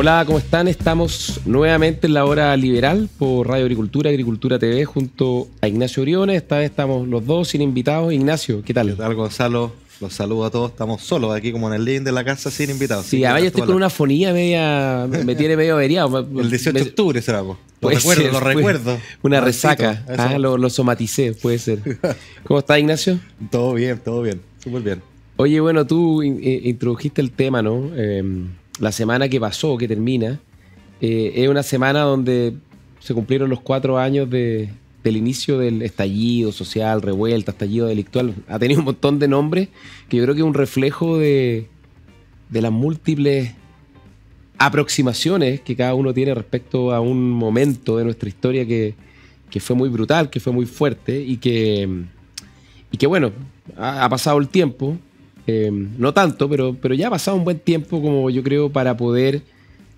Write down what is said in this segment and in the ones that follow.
Hola, ¿cómo están? Estamos nuevamente en la hora liberal por Radio Agricultura, Agricultura TV, junto a Ignacio Briones. Esta vez estamos los dos sin invitados. Ignacio, ¿qué tal? ¿Qué tal, Gonzalo? Los saludo a todos. Estamos solos aquí como en el living de la casa sin invitados. Sí, ahora yo estoy con una fonía media... Me tiene medio averiado. El 18 de octubre será, pues. Lo Ser, recuerdo. Una resaca. Lo somaticé, puede ser. ¿Cómo estás, Ignacio? Todo bien, súper bien. Oye, bueno, tú introdujiste el tema, ¿no? La semana que pasó, que termina, es una semana donde se cumplieron los 4 años del inicio del estallido social, revuelta, estallido delictual. Ha tenido un montón de nombres que yo creo que es un reflejo de las múltiples aproximaciones que cada uno tiene respecto a un momento de nuestra historia que fue muy brutal, que fue muy fuerte y que bueno, ha pasado el tiempo. No tanto, pero ya ha pasado un buen tiempo, como yo creo, para poder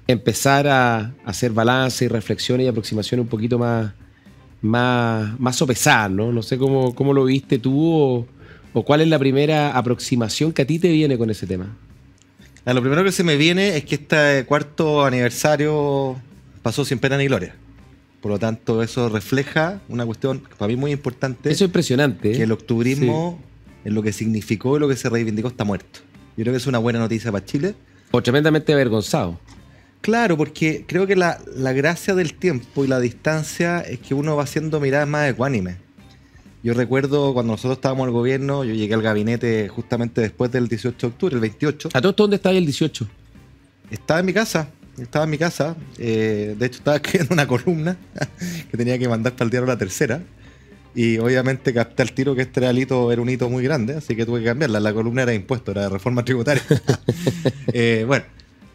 empezar a hacer balance y reflexiones y aproximaciones un poquito más sopesadas, ¿no? No sé cómo lo viste tú o cuál es la primera aproximación que a ti te viene con ese tema. Lo primero que se me viene es que este 4º aniversario pasó sin pena ni gloria. Por lo tanto, eso refleja una cuestión para mí muy importante. Eso es impresionante. Que el octubrismo... Sí. En lo que significó y lo que se reivindicó está muerto. Yo creo que es una buena noticia para Chile. O tremendamente avergonzado. Claro, porque creo que la gracia del tiempo y la distancia es que uno va haciendo miradas más ecuánimes. Yo recuerdo cuando nosotros estábamos en el gobierno, yo llegué al gabinete justamente después del 18 de octubre, el 28. ¿A todo esto dónde estaba el 18? Estaba en mi casa. De hecho, estaba escribiendo una columna que tenía que mandar para el diario La Tercera. Y obviamente capté al tiro que este era un hito muy grande, así que tuve que cambiarla. La columna era de impuestos, era de reforma tributaria. Bueno,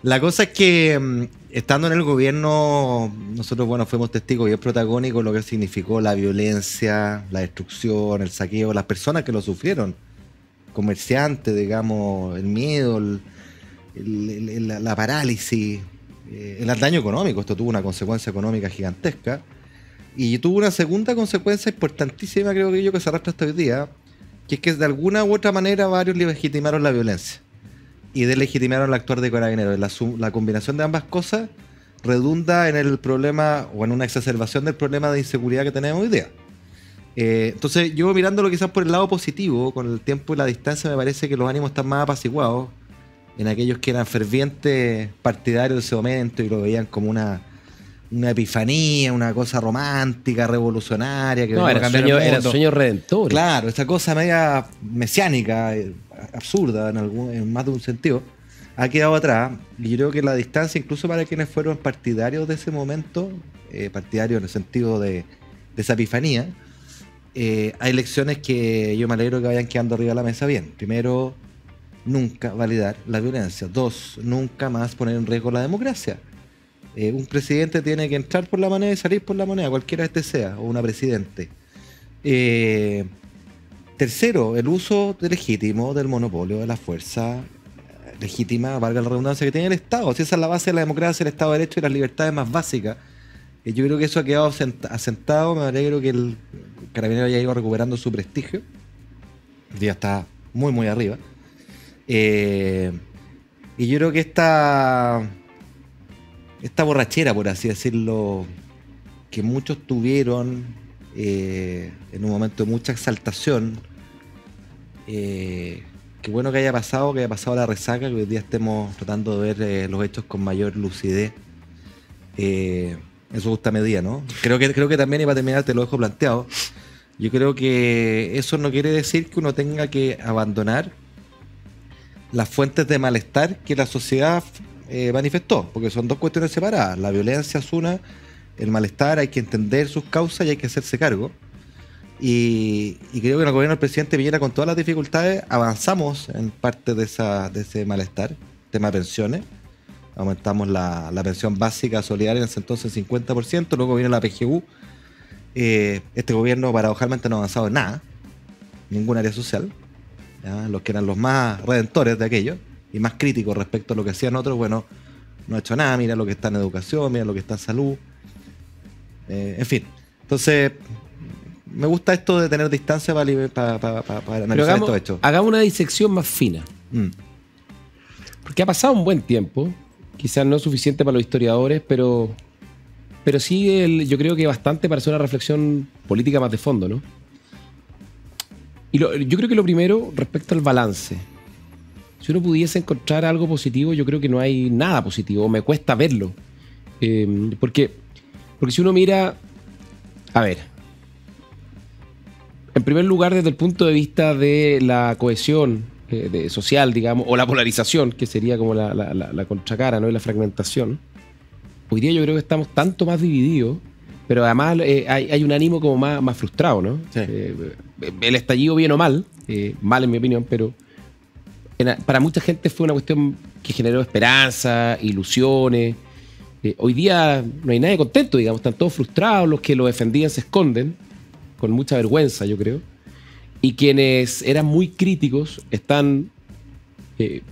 la cosa es que estando en el gobierno, nosotros fuimos testigos bien protagónicos de lo que significó la violencia, la destrucción, el saqueo, las personas que lo sufrieron, comerciantes, digamos, el miedo, la parálisis, el daño económico. Esto tuvo una consecuencia económica gigantesca. Y tuvo una segunda consecuencia importantísima, creo que se arrastra hasta hoy día, que es que de alguna u otra manera varios legitimaron la violencia y deslegitimaron el actuar de Carabineros. La combinación de ambas cosas redunda en el problema o en una exacerbación del problema de inseguridad que tenemos hoy día. Entonces yo mirándolo quizás por el lado positivo, con el tiempo y la distancia, me parece que los ánimos están más apaciguados en aquellos que eran fervientes partidarios de ese momento y lo veían como una epifanía, una cosa romántica, revolucionaria. Que era sueño redentor. Claro, esta cosa media mesiánica, absurda en más de un sentido, ha quedado atrás. Y yo creo que la distancia, incluso para quienes fueron partidarios de ese momento, partidarios en el sentido de esa epifanía, hay lecciones que yo me alegro que vayan quedando arriba de la mesa bien. Primero, nunca validar la violencia. 2, nunca más poner en riesgo la democracia. Un presidente tiene que entrar por la moneda y salir por la moneda, cualquiera sea, o una presidente. Tercero, el uso legítimo del monopolio de la fuerza legítima, valga la redundancia, que tiene el Estado. Si esa es la base de la democracia, el Estado de Derecho y las libertades más básicas. Yo creo que eso ha quedado asentado. Me alegro que el Carabinero haya ido recuperando su prestigio. Ya está muy, muy arriba. Y yo creo que esta borrachera, por así decirlo, que muchos tuvieron en un momento de mucha exaltación, qué bueno que haya pasado la resaca, que hoy día estemos tratando de ver los hechos con mayor lucidez en su justa medida, ¿no? Creo que también, y para terminar te lo dejo planteado, yo creo que eso no quiere decir que uno tenga que abandonar las fuentes de malestar que la sociedad manifestó, porque son dos cuestiones separadas. La violencia es una, el malestar hay que entender sus causas y hay que hacerse cargo. Y creo que en el gobierno del presidente Piñera, con todas las dificultades, avanzamos en parte de ese malestar. Tema de pensiones, aumentamos la pensión básica solidaria en ese entonces 50%, luego viene la PGU. Este gobierno paradojalmente no ha avanzado en nada, ningún área social, ¿ya? Los que eran los más redentores de aquello y más críticos respecto a lo que hacían otros, no ha hecho nada. Mira lo que está en educación, mira lo que está en salud, en fin. Entonces me gusta esto de tener distancia para analizar estos hechos. Hagamos una disección más fina. Porque ha pasado un buen tiempo quizás no suficiente para los historiadores, pero sí yo creo que bastante para hacer una reflexión política más de fondo, ¿no? Y yo creo que lo primero, respecto al balance. Si uno pudiese encontrar algo positivo, yo creo que no hay nada positivo, me cuesta verlo. Porque si uno mira, a ver, en primer lugar, desde el punto de vista de la cohesión social, digamos, o la polarización, que sería como la contracara, ¿no? Y la fragmentación. Hoy día yo creo que estamos tanto más divididos, pero además hay un ánimo como más frustrado, ¿no? Sí. El estallido, bien o mal, mal en mi opinión, pero para mucha gente fue una cuestión que generó esperanza, ilusiones. Hoy día no hay nadie contento, digamos, están todos frustrados, los que lo defendían se esconden, con mucha vergüenza, yo creo, y quienes eran muy críticos están,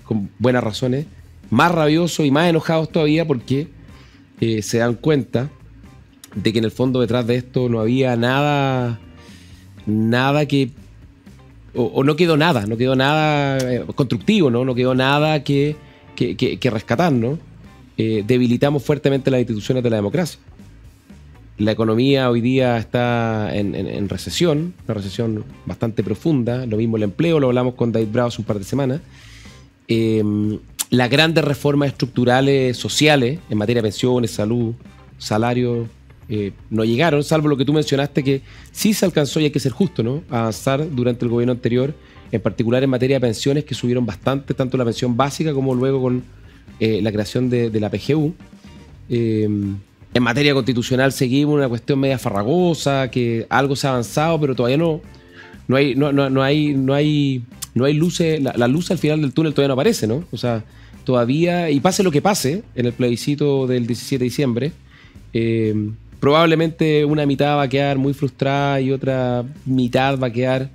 con buenas razones, más rabiosos y más enojados todavía porque se dan cuenta de que en el fondo detrás de esto no había nada que... O no quedó nada constructivo, ¿no? No quedó nada que rescatar, ¿no? Debilitamos fuertemente las instituciones de la democracia. La economía hoy día está en recesión, una recesión bastante profunda. Lo mismo el empleo, lo hablamos con David Bravo hace un par de semanas. Las grandes reformas estructurales sociales en materia de pensiones, salud, salarios, no llegaron, salvo lo que tú mencionaste, que sí se alcanzó, y hay que ser justo, ¿no?, a avanzar durante el gobierno anterior, en particular en materia de pensiones, que subieron bastante, tanto la pensión básica como luego con la creación de la PGU. En materia constitucional seguimos una cuestión media farragosa, que algo se ha avanzado, pero todavía no hay luces, la luz al final del túnel todavía no aparece, ¿no? O sea, todavía, y pase lo que pase en el plebiscito del 17 de diciembre, probablemente una mitad va a quedar muy frustrada y otra mitad va a quedar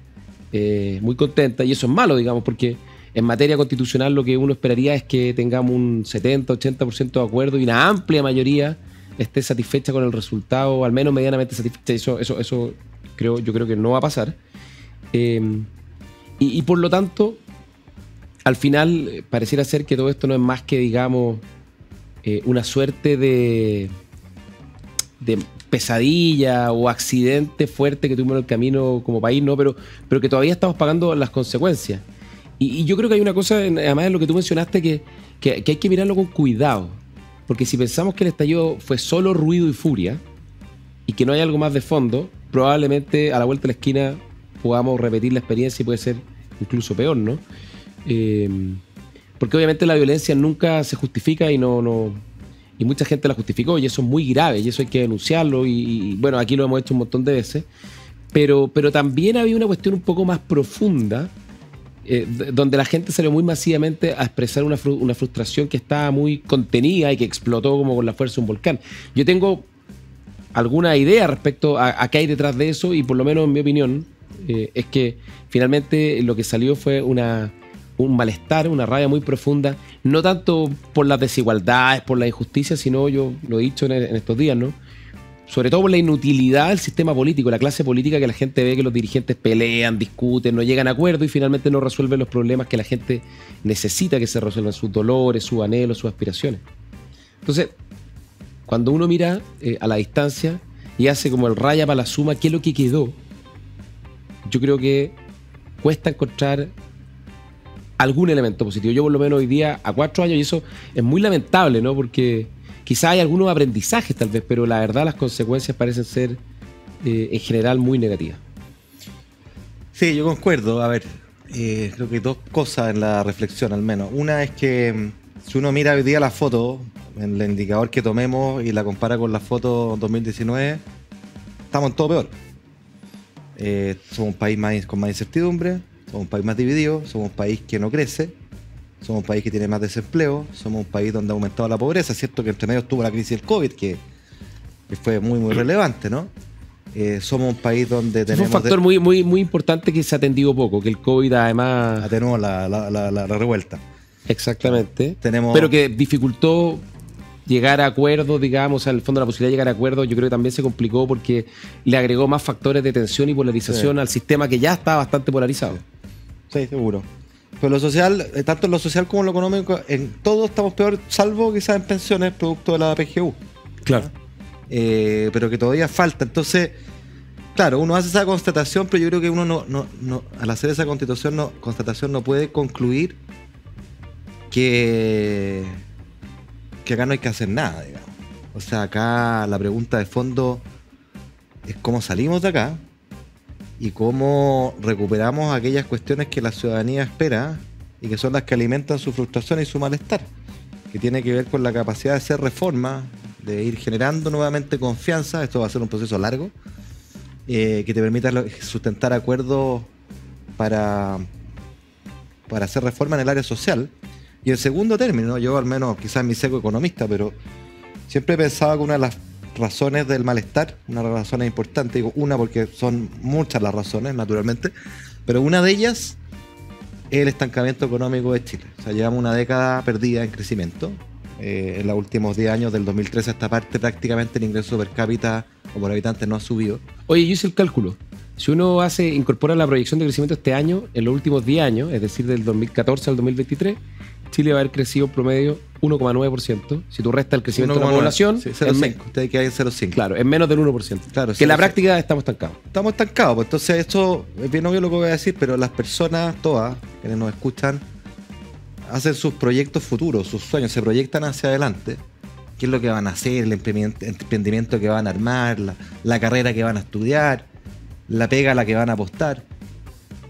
muy contenta, y eso es malo, digamos, porque en materia constitucional lo que uno esperaría es que tengamos un 70-80% de acuerdo y una amplia mayoría esté satisfecha con el resultado, al menos medianamente satisfecha. Eso yo creo que no va a pasar. Y por lo tanto, al final pareciera ser que todo esto no es más que, digamos, una suerte de pesadilla o accidente fuerte que tuvimos en el camino como país, ¿no? Pero que todavía estamos pagando las consecuencias. Y yo creo que hay una cosa, además de lo que tú mencionaste, que hay que mirarlo con cuidado. Porque si pensamos que el estallido fue solo ruido y furia y que no hay algo más de fondo, probablemente a la vuelta de la esquina podamos repetir la experiencia y puede ser incluso peor, ¿no? Porque obviamente la violencia nunca se justifica y mucha gente la justificó, y eso es muy grave y eso hay que denunciarlo y bueno, aquí lo hemos hecho un montón de veces, pero también había una cuestión un poco más profunda, donde la gente salió muy masivamente a expresar una frustración que estaba muy contenida y que explotó como con la fuerza de un volcán. Yo tengo alguna idea respecto a qué hay detrás de eso, y por lo menos en mi opinión es que finalmente lo que salió fue un malestar, una rabia muy profunda, no tanto por las desigualdades, por la injusticia, sino, yo lo he dicho en estos días, ¿no?, sobre todo por la inutilidad del sistema político, la clase política, que la gente ve que los dirigentes pelean, discuten, no llegan a acuerdo y finalmente no resuelven los problemas que la gente necesita que se resuelvan, sus dolores, sus anhelos, sus aspiraciones. Entonces, cuando uno mira a la distancia y hace como el raya para la suma, ¿qué es lo que quedó? Yo creo que cuesta encontrar algún elemento positivo. Yo por lo menos hoy día, a 4 años, y eso es muy lamentable, ¿no?, porque quizá hay algunos aprendizajes tal vez, pero la verdad las consecuencias parecen ser en general muy negativas. Sí, yo concuerdo. A ver, creo que hay dos cosas en la reflexión al menos. Una es que si uno mira hoy día la foto, en el indicador que tomemos y la compara con la foto 2019, estamos en todo peor. Somos un país con más incertidumbre, somos un país más dividido, somos un país que no crece, somos un país que tiene más desempleo, somos un país donde ha aumentado la pobreza. Es cierto que entre medio estuvo la crisis del COVID, que fue muy, muy relevante, ¿no? Somos un país donde tenemos... Fue un factor muy importante que se ha atendido poco, que el COVID además... Atenuó la revuelta. Exactamente. Pero que dificultó llegar a acuerdos, digamos, o sea, en el fondo la posibilidad de llegar a acuerdos, yo creo que también se complicó porque le agregó más factores de tensión y polarización al sistema que ya estaba bastante polarizado. Sí, seguro. Pero lo social, tanto en lo social como en lo económico, en todo estamos peor, salvo quizás en pensiones, producto de la PGU. Claro. Pero que todavía falta. Entonces, claro, uno hace esa constatación, pero yo creo que uno no al hacer esa constatación no puede concluir que acá no hay que hacer nada, digamos. O sea, acá la pregunta de fondo es cómo salimos de acá y cómo recuperamos aquellas cuestiones que la ciudadanía espera y que son las que alimentan su frustración y su malestar, que tiene que ver con la capacidad de hacer reformas, de ir generando nuevamente confianza. Esto va a ser un proceso largo, que te permita sustentar acuerdos para hacer reforma en el área social. Y en segundo término, yo al menos, quizás mi seco economista, pero siempre he pensado que una de las razones del malestar, una de las razones importantes, digo una porque son muchas las razones, naturalmente, pero una de ellas es el estancamiento económico de Chile. O sea, llevamos una década perdida en crecimiento. En los últimos 10 años, del 2013 a esta parte, prácticamente el ingreso per cápita o por habitante no ha subido. Oye, yo hice el cálculo. Si uno incorpora la proyección de crecimiento este año, en los últimos 10 años, es decir, del 2014 al 2023, Chile va a haber crecido en promedio 1,9%. Si tú restas el crecimiento de la población, sí, 0,5. Usted queda en 0,5. Claro, es menos del 1%. Claro, que en la práctica estamos estancados. Estamos estancados. Pues entonces, esto es bien obvio lo que voy a decir, pero las personas, todas, quienes nos escuchan, hacen sus proyectos futuros, sus sueños, se proyectan hacia adelante. ¿Qué es lo que van a hacer? El emprendimiento que van a armar, la carrera que van a estudiar, la pega a la que van a apostar.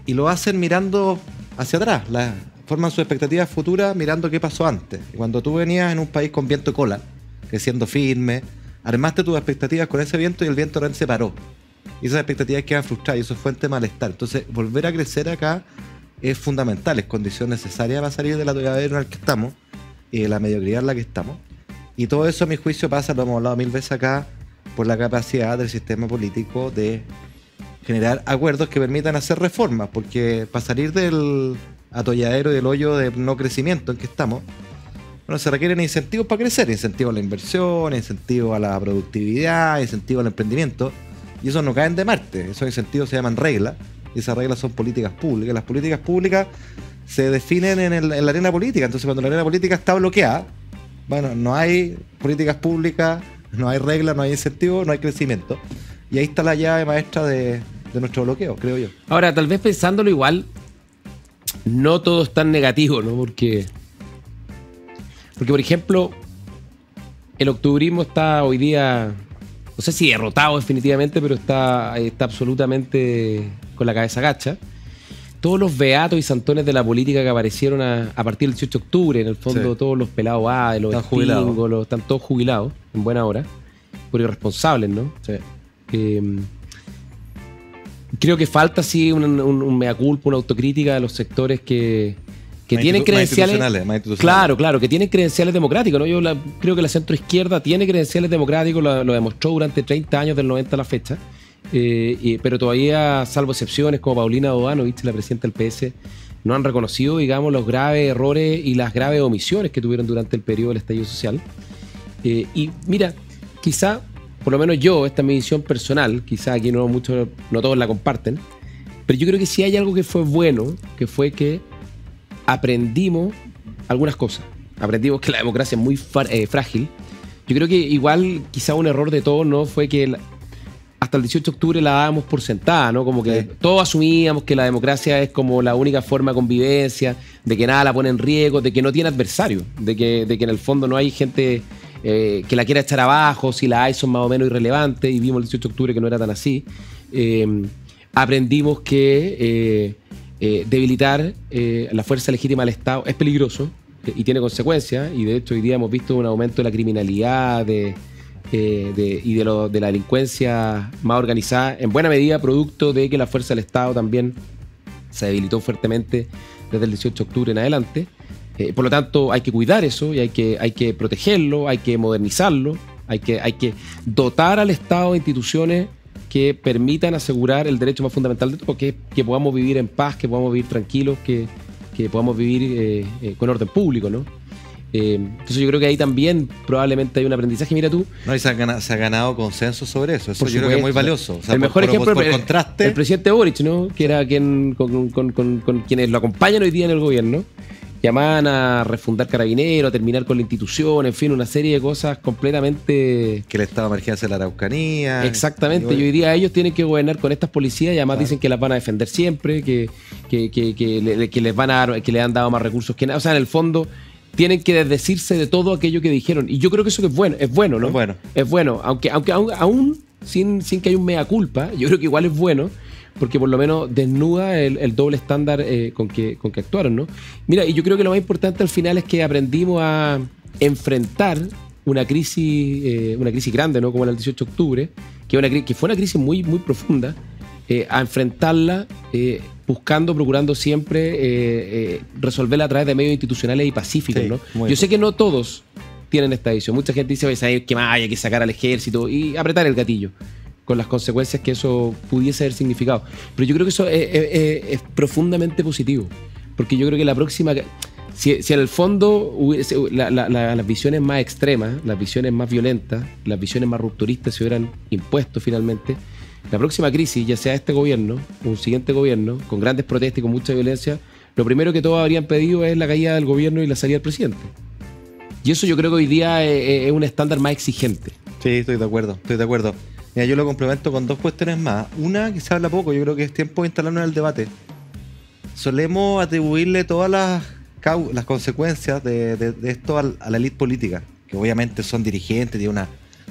Y lo hacen mirando hacia atrás. Forman sus expectativas futuras mirando qué pasó antes. Y cuando tú venías en un país con viento cola, creciendo firme, armaste tus expectativas con ese viento y el viento realmente se paró. Y esas expectativas quedan frustradas y eso es fuente de malestar. Entonces, volver a crecer acá es fundamental, es condición necesaria para salir del atolladero en el que estamos y de la mediocridad en la que estamos. Y todo eso, a mi juicio, pasa, lo hemos hablado 1000 veces acá, por la capacidad del sistema político de generar acuerdos que permitan hacer reformas, porque para salir del atolladero y del hoyo de no crecimiento en que estamos, bueno, se requieren incentivos para crecer, incentivos a la inversión, incentivos a la productividad, incentivos al emprendimiento, y esos no caen de Marte. Esos incentivos se llaman reglas, y esas reglas son políticas públicas. Las políticas públicas se definen en la arena política. Entonces, cuando la arena política está bloqueada, bueno, no hay políticas públicas, no hay reglas, no hay incentivos, no hay crecimiento. Y ahí está la llave maestra de nuestro bloqueo, creo yo. Ahora, tal vez pensándolo igual, no todo es tan negativo, ¿no? Porque, por ejemplo, el octubrismo está hoy día, no sé si derrotado definitivamente, pero está absolutamente con la cabeza gacha. Todos los beatos y santones de la política que aparecieron a partir del 18 de octubre, en el fondo, sí, todos los pelados de los espingos, están todos jubilados en buena hora, por irresponsables, ¿no? Sí. Creo que falta, sí, un mea culpa, una autocrítica de los sectores que tienen credenciales. Más claro, que tienen credenciales democráticos, ¿no? Yo creo que la centroizquierda tiene credenciales democráticos, lo demostró durante 30 años del 90 a la fecha. Pero todavía, salvo excepciones como Paulina Bodanovich, la presidenta del PS, no han reconocido, digamos, los graves errores y las graves omisiones que tuvieron durante el periodo del estallido social. Y mira, quizá, por lo menos yo, esta es mi visión personal, quizá aquí no todos la comparten, pero yo creo que sí hay algo que fue bueno, que fue que aprendimos algunas cosas. Aprendimos que la democracia es muy frágil. Yo creo que igual, quizá un error de todos, ¿no? Fue que hasta el 18 de octubre la dábamos por sentada, ¿no? Como que todos asumíamos que la democracia es como la única forma de convivencia, de que nada la pone en riesgo, de que no tiene adversario, de que en el fondo no hay gente que la quiera echar abajo, si la hay son más o menos irrelevantes, y vimos el 18 de octubre que no era tan así. Aprendimos que debilitar la fuerza legítima del Estado es peligroso y tiene consecuencias, y de hecho hoy día hemos visto un aumento de la criminalidad y de la delincuencia más organizada, en buena medida producto de que la fuerza del Estado también se debilitó fuertemente desde el 18 de octubre en adelante. Por lo tanto, hay que cuidar eso y hay que protegerlo, hay que modernizarlo, hay que dotar al Estado de instituciones que permitan asegurar el derecho más fundamental de todo, que podamos vivir en paz, que podamos vivir tranquilos, que podamos vivir con orden público, ¿no? Entonces yo creo que ahí también probablemente hay un aprendizaje. Mira tú. No, y se ha ganado consenso sobre eso. Eso yo creo que es muy valioso. O sea, el mejor ejemplo por contraste. El presidente Boric, ¿no? Que era quien con quienes lo acompañan hoy día en el gobierno. Llamaban a refundar Carabineros, a terminar con la institución, en fin, una serie de cosas completamente... Que el estado de emergencia de la Araucanía. Exactamente, y hoy día ellos tienen que gobernar con estas policías y además dicen que las van a defender siempre, que les van a dar, que le han dado más recursos que nada. O sea, en el fondo tienen que desdecirse de todo aquello que dijeron. Y yo creo que eso es bueno, ¿no? Es bueno, aunque aún sin que haya un mea culpa, yo creo que igual es bueno, porque por lo menos desnuda el doble estándar con que actuaron, ¿no? Mira, y yo creo que lo más importante al final es que aprendimos a enfrentar una crisis grande, ¿no? Como la del 18 de octubre, que fue una crisis muy, muy profunda, a enfrentarla procurando siempre resolverla a través de medios institucionales y pacíficos, sí, ¿no? Yo sé que no todos tienen esta visión. Mucha gente dice, ¿sabes qué más? Hay que sacar al ejército y apretar el gatillo, con las consecuencias que eso pudiese haber significado. Pero yo creo que eso es profundamente positivo, porque yo creo que la próxima... Si en el fondo las visiones más extremas, las visiones más violentas, las visiones más rupturistas se hubieran impuesto finalmente, la próxima crisis, ya sea este gobierno o un siguiente gobierno, con grandes protestas y con mucha violencia, lo primero que todos habrían pedido es la caída del gobierno y la salida del presidente. Y eso yo creo que hoy día es un estándar más exigente. Sí, estoy de acuerdo. Mira, yo lo complemento con dos cuestiones más. Una, que se habla poco, yo creo que es tiempo de instalarnos en el debate. Solemos atribuirle todas las consecuencias de esto a la élite política, que obviamente son dirigentes, tienen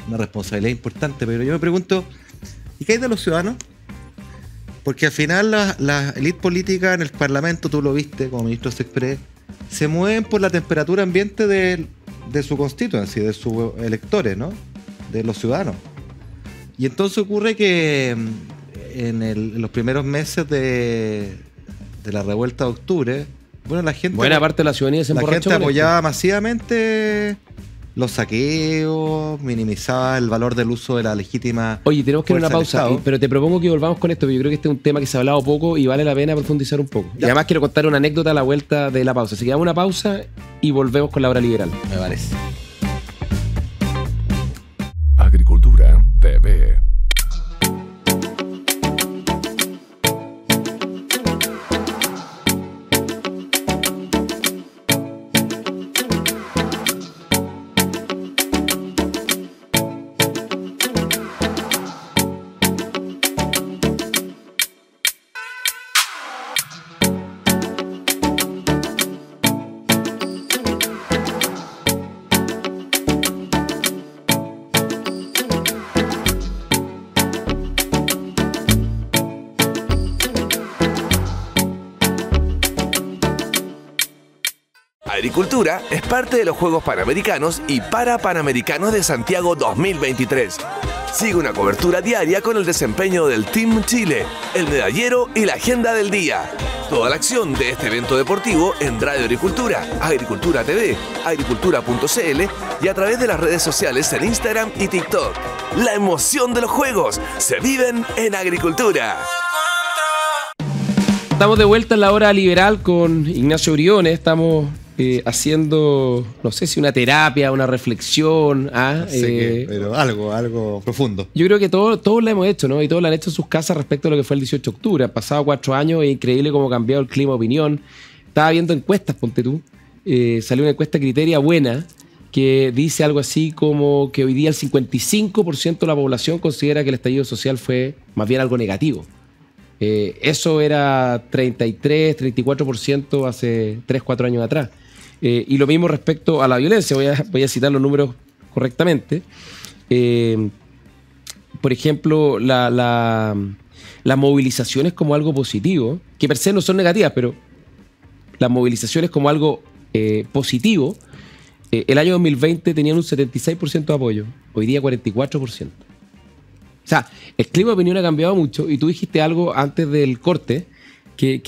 una responsabilidad importante, pero yo me pregunto, ¿y qué hay de los ciudadanos? Porque al final la élite política en el Parlamento, tú lo viste como ministro Sexpress, se mueven por la temperatura ambiente de su constituency, de sus electores, ¿no? De los ciudadanos. Y entonces ocurre que en los primeros meses de la revuelta de octubre, bueno, la gente... Buena parte de la ciudadanía se emborrachó. La gente apoyaba masivamente los saqueos, minimizaba el valor del uso de la legítima... Oye, tenemos que ir a una pausa, pero te propongo que volvamos con esto, porque yo creo que este es un tema que se ha hablado poco y vale la pena profundizar un poco. Ya. Y además quiero contar una anécdota a la vuelta de la pausa. Así que damos una pausa y volvemos con la hora liberal. Me parece. Agricultura TV. Agricultura es parte de los Juegos Panamericanos y Parapanamericanos de Santiago 2023. Sigue una cobertura diaria con el desempeño del Team Chile, el medallero y la agenda del día. Toda la acción de este evento deportivo en Radio Agricultura, Agricultura TV, agricultura.cl y a través de las redes sociales en Instagram y TikTok. La emoción de los Juegos se viven en Agricultura. Estamos de vuelta en la hora liberal con Ignacio Briones. Estamos haciendo, no sé si una terapia, una reflexión. No sé qué, pero algo profundo. Yo creo que todos lo hemos hecho, ¿no? Y todos lo han hecho en sus casas respecto a lo que fue el 18 de octubre. Han pasado 4 años, es increíble cómo ha cambiado el clima de opinión. Estaba viendo encuestas, ponte tú. Salió una encuesta Criteria buena que dice algo así como que hoy día el 55% de la población considera que el estallido social fue más bien algo negativo. Eso era 33, 34% hace 3, 4 años atrás. Y lo mismo respecto a la violencia. Voy a citar los números correctamente. Por ejemplo, las movilizaciones como algo positivo, que per se no son negativas, pero las movilizaciones como algo positivo, el año 2020 tenían un 76% de apoyo, hoy día 44%. O sea, el clima de opinión ha cambiado mucho y tú dijiste algo antes del corte que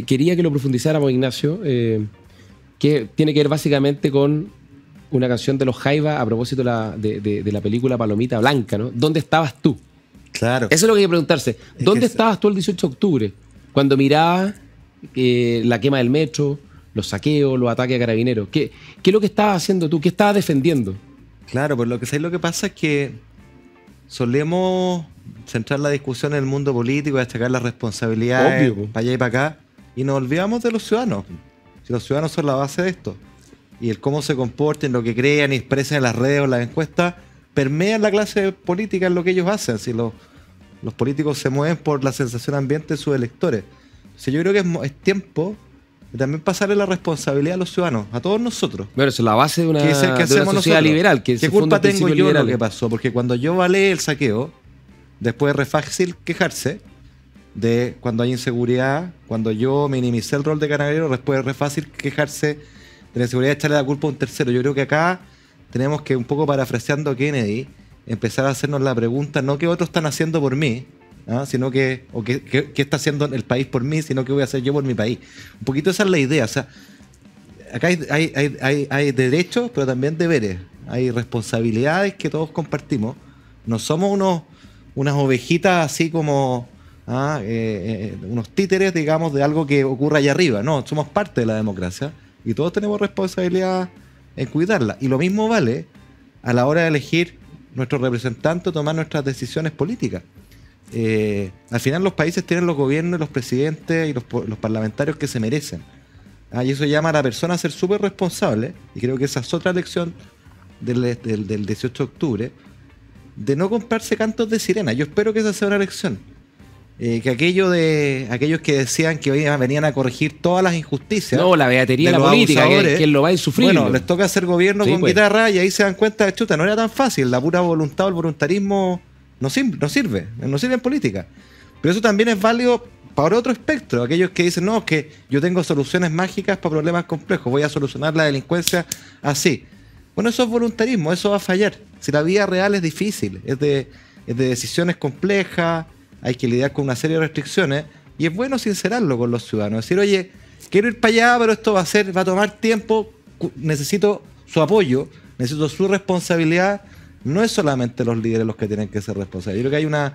quería que lo profundizáramos, Ignacio, que tiene que ver básicamente con una canción de los Jaivas a propósito de la película Palomita Blanca, ¿no? ¿Dónde estabas tú? Claro. Eso es lo que hay que preguntarse. ¿Dónde estabas tú el 18 de octubre? Cuando mirabas la quema del metro, los saqueos, los ataques a carabineros. ¿Qué es lo que estabas haciendo tú? ¿Qué estabas defendiendo? Claro, pues lo que pasa es que solemos centrar la discusión en el mundo político, destacar las responsabilidades para allá y para acá, y nos olvidamos de los ciudadanos. Si los ciudadanos son la base de esto, y el cómo se comporten, lo que crean y expresen en las redes o en las encuestas, permean la clase política en lo que ellos hacen. Si los políticos se mueven por la sensación ambiente de sus electores. Entonces yo creo que es tiempo de también pasarle la responsabilidad a los ciudadanos, a todos nosotros. Bueno, eso es la base de una, ¿Qué hacemos de una sociedad nosotros? liberal. ¿Qué culpa tengo yo de lo que pasó? Porque cuando yo valé el saqueo, después es re fácil quejarse de cuando hay inseguridad, cuando yo minimicé el rol de carabinero, después es re fácil quejarse de la inseguridad y echarle la culpa a un tercero. Yo creo que acá tenemos que, un poco parafraseando a Kennedy, empezar a hacernos la pregunta, no qué otros están haciendo por mí, ¿ah? Sino qué está haciendo el país por mí, sino qué voy a hacer yo por mi país. Un poquito esa es la idea. O sea, acá hay derechos, pero también deberes. Hay responsabilidades que todos compartimos. No somos unas ovejitas así como unos títeres, digamos, de algo que ocurra allá arriba. No, somos parte de la democracia y todos tenemos responsabilidad en cuidarla. Y lo mismo vale a la hora de elegir nuestros representantes, tomar nuestras decisiones políticas. Al final los países tienen los gobiernos, los presidentes y los parlamentarios que se merecen. Y eso llama a la persona a ser súper responsable, y creo que esa es otra lección del 18 de octubre, de no comprarse cantos de sirena. Yo espero que esa sea una lección. Que aquellos que decían que hoy venían a corregir todas las injusticias. No, la beatería de la política, que lo va a ir sufriendo. Bueno, les toca hacer gobierno con guitarra, y ahí se dan cuenta de chuta, no era tan fácil. La pura voluntad o el voluntarismo no sirve en política. Pero eso también es válido para otro espectro. Aquellos que dicen, no, que yo tengo soluciones mágicas para problemas complejos, voy a solucionar la delincuencia así. Bueno, eso es voluntarismo, eso va a fallar. Si la vida real es difícil, es de decisiones complejas, hay que lidiar con una serie de restricciones, y es bueno sincerarlo con los ciudadanos. Decir, oye, quiero ir para allá, pero esto va a tomar tiempo, necesito su apoyo, necesito su responsabilidad. No es solamente los líderes los que tienen que ser responsables. Yo creo que hay una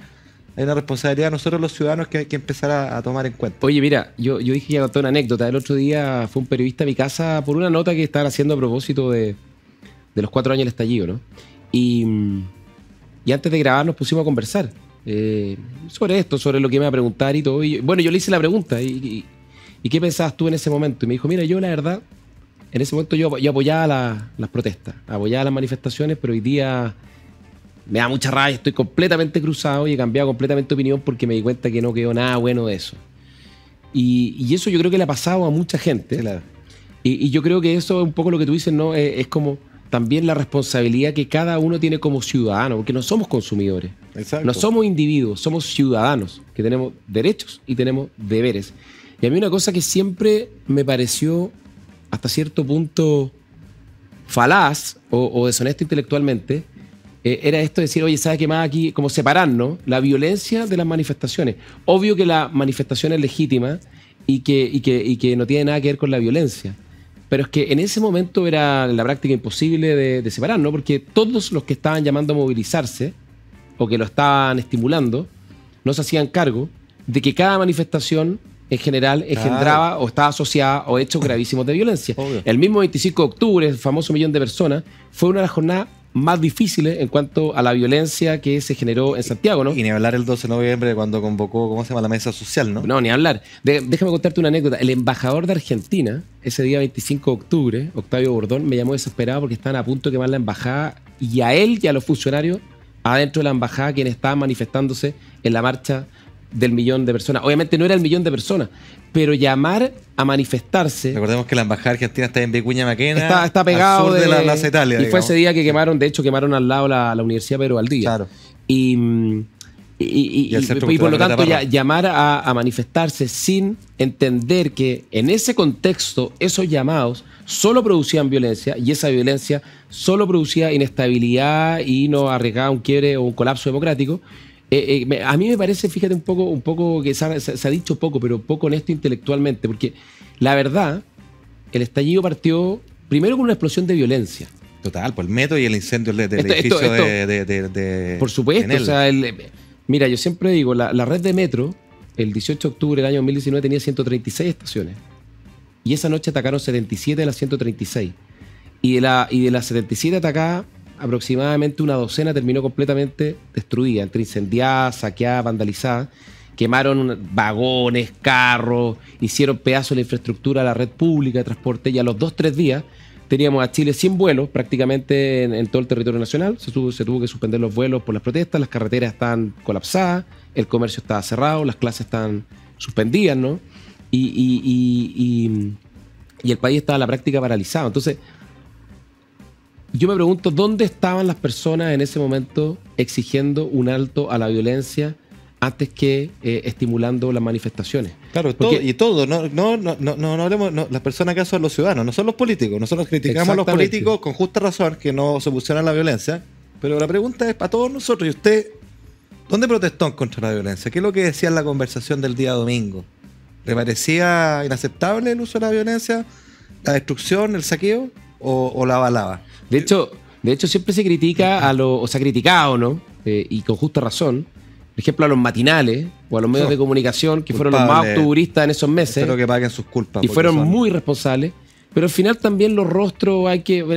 responsabilidad de nosotros los ciudadanos que hay que empezar a tomar en cuenta. Oye, mira, yo dije que iba a contar una anécdota. El otro día fue un periodista a mi casa por una nota que estaban haciendo a propósito de los 4 años del estallido, ¿no? Y antes de grabar nos pusimos a conversar sobre esto, sobre lo que me iba a preguntar y todo. Y bueno, yo le hice la pregunta, ¿y qué pensabas tú en ese momento? Y me dijo, mira, yo la verdad, en ese momento yo apoyaba las protestas, apoyaba las manifestaciones, pero hoy día me da mucha rabia, estoy completamente cruzado y he cambiado completamente de opinión porque me di cuenta que no quedó nada bueno de eso. Y eso yo creo que le ha pasado a mucha gente. Claro. Y yo creo que eso es un poco lo que tú dices, ¿no? Es como también la responsabilidad que cada uno tiene como ciudadano, porque no somos consumidores. Exacto. No somos individuos, somos ciudadanos, que tenemos derechos y tenemos deberes. Y a mí una cosa que siempre me pareció hasta cierto punto falaz o deshonesto intelectualmente, era esto de decir, oye, ¿sabes qué más aquí? Como separarnos la violencia de las manifestaciones. Obvio que la manifestación es legítima y que no tiene nada que ver con la violencia. Pero es que en ese momento era en la práctica imposible de separar, ¿no? Porque todos los que estaban llamando a movilizarse o que lo estaban estimulando no se hacían cargo de que cada manifestación en general engendraba o estaba asociada a hechos gravísimos de violencia. Obvio. El mismo 25 de octubre, el famoso 1.000.000 de personas, fue una de las jornadas más difíciles en cuanto a la violencia que se generó en Santiago, ¿no? Y ni hablar el 12 de noviembre cuando convocó, ¿cómo se llama? La mesa social, ¿no? No, ni hablar. Déjame contarte una anécdota. El embajador de Argentina, ese día 25 de octubre, Octavio Bordón, me llamó desesperado porque estaban a punto de quemar la embajada, y a él y a los funcionarios adentro de la embajada quienes estaban manifestándose en la marcha del 1.000.000 de personas. Obviamente no era el 1.000.000 de personas, pero llamar a manifestarse... Recordemos que la embajada argentina está en Vicuña Maquena, está pegado al sur de la Plaza Italia. Y digamos, fue ese día que quemaron al lado la Universidad Pedro Valdivia. Claro. Y por lo tanto llamar a manifestarse sin entender que en ese contexto esos llamados solo producían violencia, y esa violencia solo producía inestabilidad y nos arriesgaba un quiebre o un colapso democrático. A mí me parece, fíjate, un poco que se ha dicho poco, pero poco honesto intelectualmente, porque la verdad, el estallido partió primero con una explosión de violencia. Total, por el metro y el incendio del edificio de por supuesto, Enel. o sea, mira, yo siempre digo, la red de metro, el 18 de octubre del año 2019 tenía 136 estaciones. y esa noche atacaron 77 de las 136. Y de las 77 atacadas, aproximadamente una docena terminó completamente destruida, entre incendiada, saqueada, vandalizada. Quemaron vagones, carros, hicieron pedazos de la infraestructura de la red pública de transporte, y a los 2-3 días teníamos a Chile sin vuelos prácticamente en todo el territorio nacional. Se tuvo que suspender los vuelos por las protestas, las carreteras estaban colapsadas, el comercio estaba cerrado, las clases estaban suspendidas, ¿no? Y el país estaba a la práctica paralizado. Entonces, yo me pregunto, ¿dónde estaban las personas en ese momento exigiendo un alto a la violencia antes que estimulando las manifestaciones? Claro, Porque, todo, no hablemos, las personas que son los ciudadanos, no son los políticos. Nosotros criticamos a los políticos con justa razón que no se opusieron a la violencia, pero la pregunta es para todos nosotros. ¿Y usted dónde protestó contra la violencia? ¿Qué es lo que decía en la conversación del día domingo? ¿Le parecía inaceptable el uso de la violencia, la destrucción, el saqueo, o la avalaba? de hecho, siempre se critica o se ha criticado, ¿no? Y con justa razón, por ejemplo, a los matinales o a los medios de comunicación que fueron los más octubristas en esos meses. Espero que paguen sus culpas. Y fueron muy responsables. Pero al final también los rostros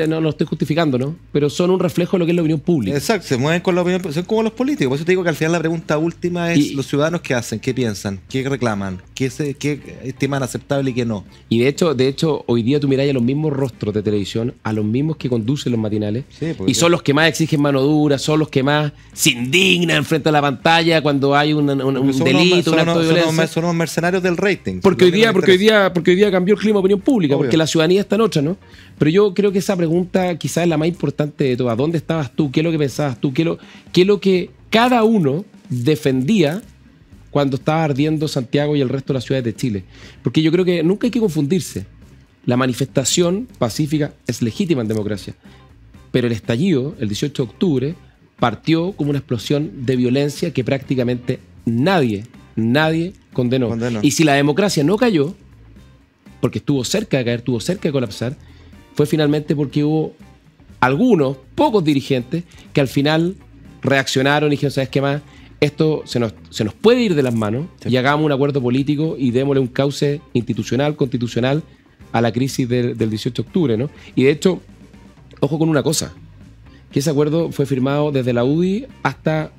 no lo estoy justificando, ¿no? Pero son un reflejo de lo que es la opinión pública. Exacto, se mueven con la opinión pública, son como los políticos. Por eso te digo que al final la pregunta última es los ciudadanos qué hacen, qué piensan, qué reclaman, qué estiman aceptable y qué no. Y de hecho, hoy día tú mirás a los mismos rostros de televisión, a los mismos que conducen los matinales, y son los que más exigen mano dura, son los que más se indignan frente a la pantalla cuando hay un delito, un acto de violencia. Son unos mercenarios del rating. Porque hoy día cambió el clima de opinión pública, porque la ciudadanía está en otra, ¿no? Pero yo creo que esa pregunta quizás es la más importante de todas. ¿Dónde estabas tú? ¿Qué es lo que pensabas tú? ¿Qué es lo que cada uno defendía cuando estaba ardiendo Santiago y el resto de las ciudades de Chile? Porque yo creo que nunca hay que confundirse. La manifestación pacífica es legítima en democracia, pero el estallido, el 18 de octubre, partió como una explosión de violencia que prácticamente nadie condenó. Y si la democracia no cayó, porque estuvo cerca de caer, estuvo cerca de colapsar, fue finalmente porque hubo algunos, pocos dirigentes, que al final reaccionaron y dijeron, ¿sabes qué más? Esto se nos puede ir de las manos, y hagamos un acuerdo político y démosle un cauce institucional, constitucional, a la crisis del 18 de octubre, ¿no? Y de hecho, ojo con una cosa, que ese acuerdo fue firmado desde la UDI hasta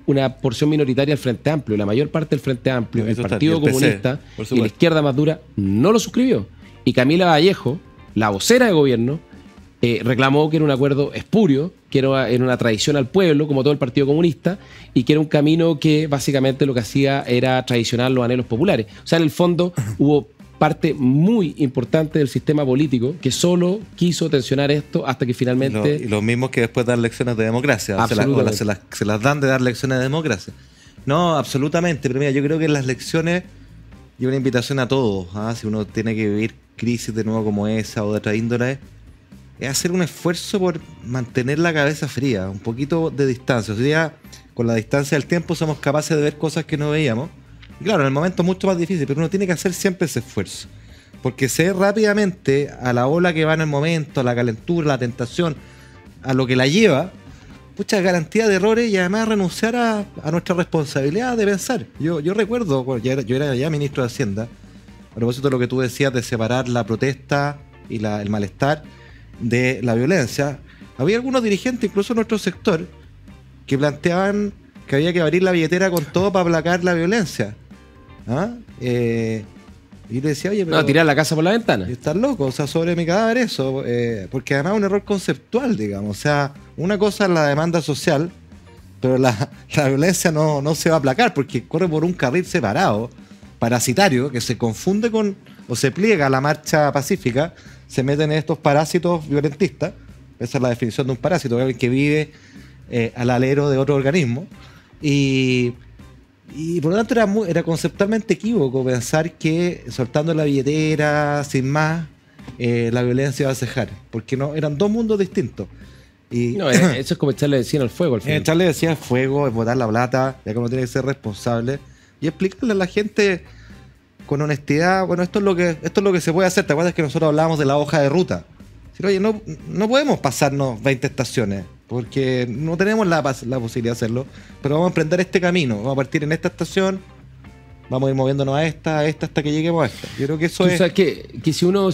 una porción minoritaria del Frente Amplio. La mayor parte del Frente Amplio, el Partido Comunista y la izquierda más dura no lo suscribió. Y Camila Vallejo, la vocera de gobierno, reclamó que era un acuerdo espurio, que era una traición al pueblo, como todo el Partido Comunista, y que era un camino que básicamente lo que hacía era traicionar los anhelos populares. O sea, en el fondo hubo parte muy importante del sistema político que solo quiso tensionar esto hasta que finalmente... Y los mismos que después dan lecciones de democracia, se las dan de dar lecciones de democracia. No, absolutamente, pero mira, yo creo que en las lecciones, y una invitación a todos, si uno tiene que vivir crisis de nuevo como esa o de otra índole, es hacer un esfuerzo por mantener la cabeza fría, un poquito de distancia. O sea, con la distancia del tiempo somos capaces de ver cosas que no veíamos. Y claro, en el momento es mucho más difícil, pero uno tiene que hacer siempre ese esfuerzo. Porque ceder rápidamente a la ola que va en el momento, a la calentura, a la tentación, a lo que la lleva, mucha garantía de errores y además renunciar a nuestra responsabilidad de pensar. Yo recuerdo, yo era ya ministro de Hacienda, a propósito de lo que tú decías de separar la protesta y el malestar de la violencia. Había algunos dirigentes, incluso en nuestro sector, que planteaban que había que abrir la billetera con todo para aplacar la violencia. Y yo le decía, oye, pero... No, tirar la casa por la ventana. Estás loco, o sea, sobre mi cadáver eso. Porque además es un error conceptual, digamos. O sea, una cosa es la demanda social, pero la violencia no se va a aplacar porque corre por un carril separado, parasitario, que se confunde con, o se pliega a la marcha pacífica, se meten en estos parásitos violentistas. Esa es la definición de un parásito, alguien que vive al alero de otro organismo. Y por lo tanto era conceptualmente equívoco pensar que soltando la billetera, sin más, la violencia va a cejar, porque no, eran dos mundos distintos. Y no, eso es como echarle benzina al fuego al final. Echarle benzina al fuego, es botar la plata, ya que uno tiene que ser responsable y explicarle a la gente con honestidad, bueno, esto es lo que se puede hacer. ¿Te acuerdas que nosotros hablábamos de la hoja de ruta? Decir, oye, no podemos pasarnos 20 estaciones porque no tenemos la posibilidad de hacerlo, pero vamos a emprender este camino, vamos a partir en esta estación vamos a ir moviéndonos a esta, hasta que lleguemos a esta. Yo creo que eso Tú es... sabes que si uno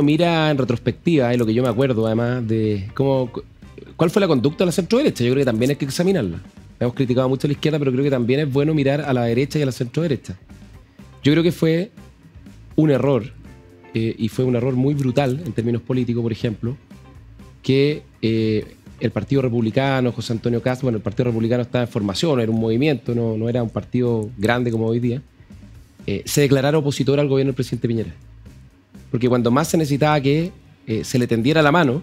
mira en retrospectiva, lo que yo me acuerdo además de cuál fue la conducta de la centro-derecha, yo creo que también hay que examinarla. Hemos criticado mucho a la izquierda, pero creo que también es bueno mirar a la derecha y a la centro-derecha. Yo creo que fue un error, y fue un error muy brutal en términos políticos, por ejemplo, que el Partido Republicano, José Antonio Kast, bueno, el Partido Republicano estaba en formación, era un movimiento, no era un partido grande como hoy día, se declarara opositor al gobierno del presidente Piñera. Porque cuando más se necesitaba que se le tendiera la mano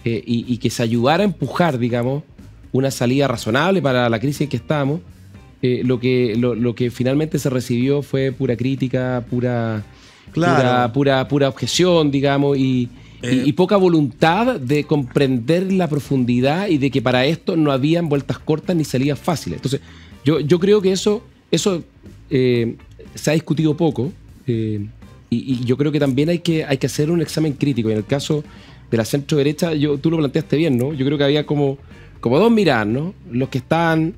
y que se ayudara a empujar, digamos, una salida razonable para la crisis en que estábamos, lo que finalmente se recibió fue pura crítica, pura objeción, digamos, y poca voluntad de comprender la profundidad y de que para esto no habían vueltas cortas ni salidas fáciles. Entonces, yo creo que eso se ha discutido poco, y yo creo que también hay que hacer un examen crítico. Y en el caso de la centro derecha, tú lo planteaste bien, ¿no? Yo creo que había como dos miradas, ¿no? Los que estaban